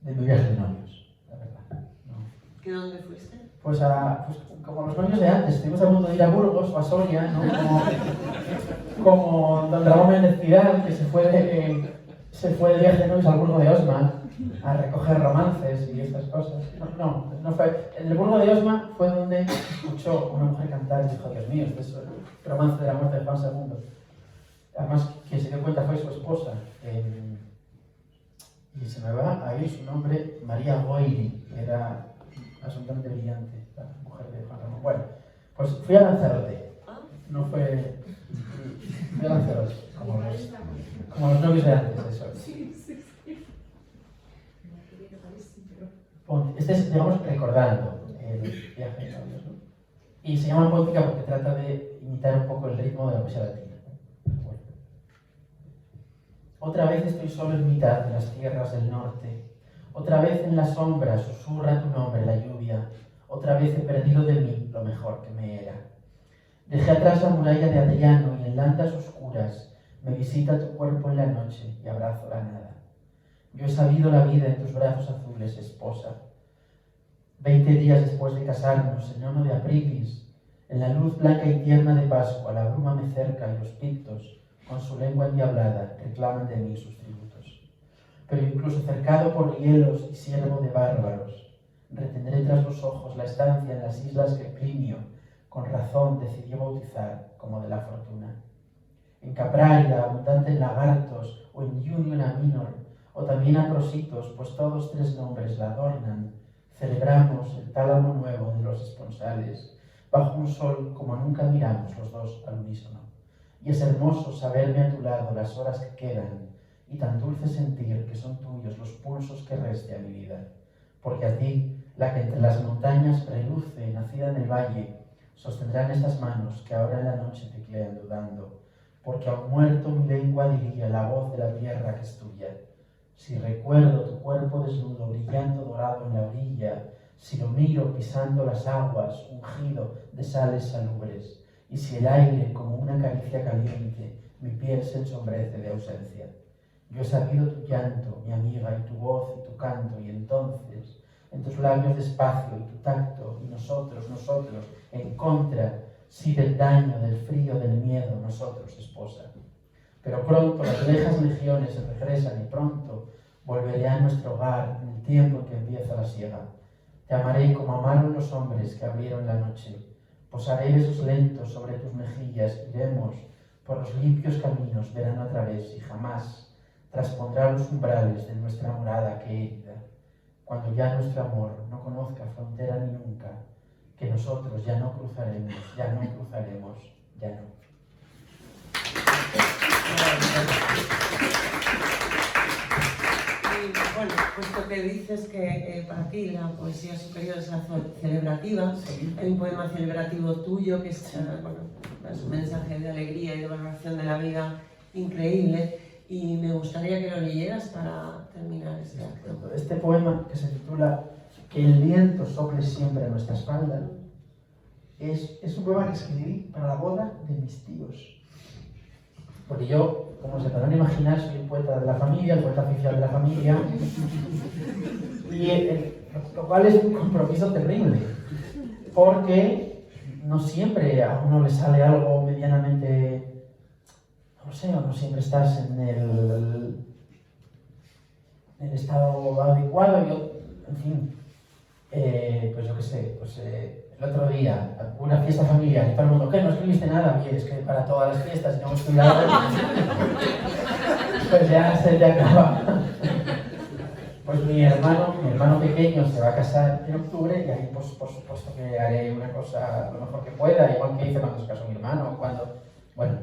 de mi viaje de novios, la verdad. ¿No? ¿Que dónde fuiste? Pues como los novios de antes, estuvimos a punto de ir a Burgos o a Soria, ¿no? Como don Ramón Méndez Pidal, que se fue de viaje de novios al Burgo de Osma a recoger romances y estas cosas. No fue. En el Burgo de Osma fue donde escuchó una mujer cantar y dijo, Dios mío, este es el romance de la muerte de Juan II. Además, quien se dio cuenta fue su esposa. Y se me va a ir su nombre, María Goiri, que era absolutamente brillante, la mujer de Juan Ramón. Bueno, pues fui a Lanzarote. No fue... Fui a Lanzarote, como los novios de antes, eso. Este es, digamos, recordando el viaje de novios, ¿no? Y se llama Póntica porque trata de imitar un poco el ritmo de la poesía latina. Bueno. Otra vez estoy solo en mitad de las tierras del norte. Otra vez en la sombra susurra tu nombre la lluvia. Otra vez he perdido de mí lo mejor que me era. Dejé atrás la muralla de Adriano y en landas oscuras me visita tu cuerpo en la noche y abrazo la nada. Yo he sabido la vida en tus brazos azules, esposa. 20 días después de casarnos, en ono de Aprilis, en la luz blanca y tierna de Pascua, la bruma me cerca y los pictos, con su lengua endiablada, reclaman de mí sus tributos. Pero incluso cercado por hielos y siervo de bárbaros, retendré tras los ojos la estancia en las islas que Plinio, con razón, decidió bautizar como de la fortuna. En Capraria, abundante en lagartos, o en Iunia Minor, o también Acrositos, pues todos tres nombres la adornan, celebramos el tálamo nuevo de los esponsales, bajo un sol como nunca miramos los dos al unísono. Y es hermoso saberme a tu lado las horas que quedan, y tan dulce sentir que son tuyos los pulsos que reste a mi vida. Porque a ti, la que entre las montañas reluce, nacida en el valle, sostendrán estas manos que ahora en la noche teclean dudando, porque aun muerto mi lengua diría la voz de la tierra que es tuya. Si recuerdo tu cuerpo desnudo brillando dorado en la orilla, si lo miro pisando las aguas ungido de sales salubres, y si el aire como una caricia caliente mi piel se ensombrece de ausencia. Yo he sabido tu llanto, mi amiga, y tu voz y tu canto, y entonces, en tus labios despacio y tu tacto, y nosotros, en contra, sí del daño, del frío, del miedo, nosotros, esposa. Pero pronto las lejas legiones se regresan y pronto Volveré a nuestro hogar en el tiempo en que empieza la siega. Te amaré como amaron los hombres que abrieron la noche. Posaré besos lentos sobre tus mejillas, iremos por los limpios caminos verano a través y jamás traspondrá los umbrales de nuestra morada querida. Cuando ya nuestro amor no conozca frontera ni nunca, que nosotros ya no cruzaremos, ya no. Y bueno, puesto que dices que para ti la poesía superior es la celebrativa, hay un poema celebrativo tuyo que es, es un mensaje de alegría y de valoración de la vida increíble, y me gustaría que lo leyeras para terminar este acto. Este poema, que se titula Que el viento sople siempre a nuestra espalda, es un poema que escribí para la boda de mis tíos. Porque yo, como se podrán imaginar, soy el poeta de la familia, el poeta oficial de la familia, y lo cual es un compromiso terrible, porque no siempre a uno le sale algo medianamente, no sé, o no siempre estás en el estado adecuado. Yo, en fin, pues yo qué sé, el otro día, una fiesta familiar, y todo el mundo, ¿qué? ¿No escribiste nada? Bien, es que para todas las fiestas, si no hemos cuidado, pues ya se te acaba. Pues mi hermano pequeño se va a casar en octubre, y ahí pues por supuesto que haré una cosa lo mejor que pueda, igual que hice cuando se casó mi hermano, bueno.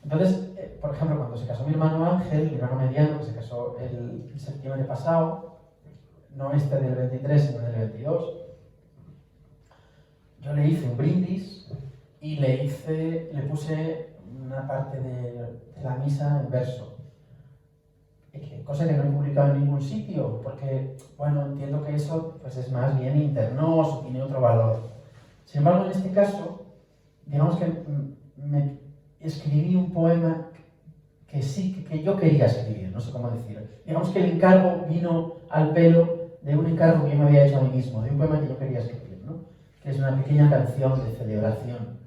Entonces, por ejemplo, cuando se casó mi hermano Ángel, mi hermano mediano, que se casó el septiembre pasado, no este del 23, sino del 22, yo le hice un brindis y le puse una parte de la misa en verso. Cosa que no he publicado en ningún sitio, porque, bueno, entiendo que eso pues es más bien internoso, tiene otro valor. Sin embargo, en este caso, digamos que me escribí un poema que yo quería escribir, no sé cómo decirlo. Digamos que el encargo vino al pelo de un encargo que yo me había hecho a mí mismo, de un poema que yo quería escribir, ¿no? Que es una pequeña canción de celebración,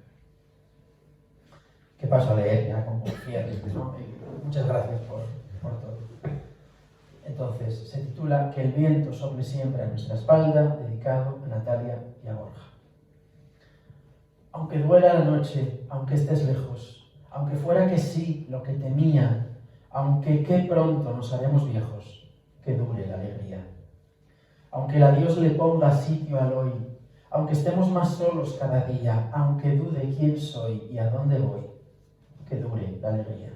que paso a leer ya como cierre, ¿no? Muchas gracias por todo. Entonces, se titula Que el viento sople siempre a nuestra espalda, dedicado a Natalia y a Borja. Aunque duela la noche, aunque estés lejos, aunque fuera que sí lo que temía, aunque qué pronto nos haremos viejos, que dure la alegría. Aunque el adiós le ponga sitio al hoy, aunque estemos más solos cada día, aunque dude quién soy y a dónde voy, que dure la alegría.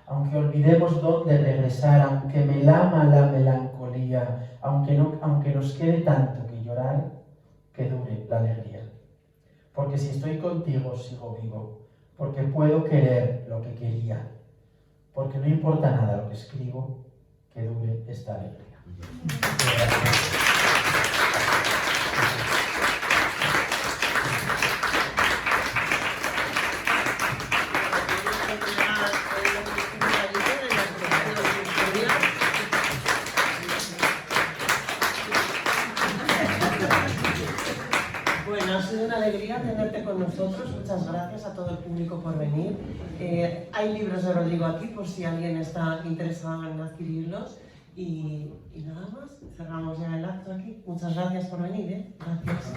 Aunque olvidemos dónde regresar, aunque me lama la melancolía, aunque nos quede tanto que llorar, que dure la alegría. Porque si estoy contigo sigo vivo, porque puedo querer lo que quería, porque no importa nada lo que escribo, que dure esta alegría. Bueno, ha sido una alegría tenerte con nosotros. Muchas gracias a todo el público por venir. Hay libros de Rodrigo aquí por si alguien está interesado en adquirirlos. Y nada más, cerramos ya el acto aquí. Muchas gracias por venir. Gracias.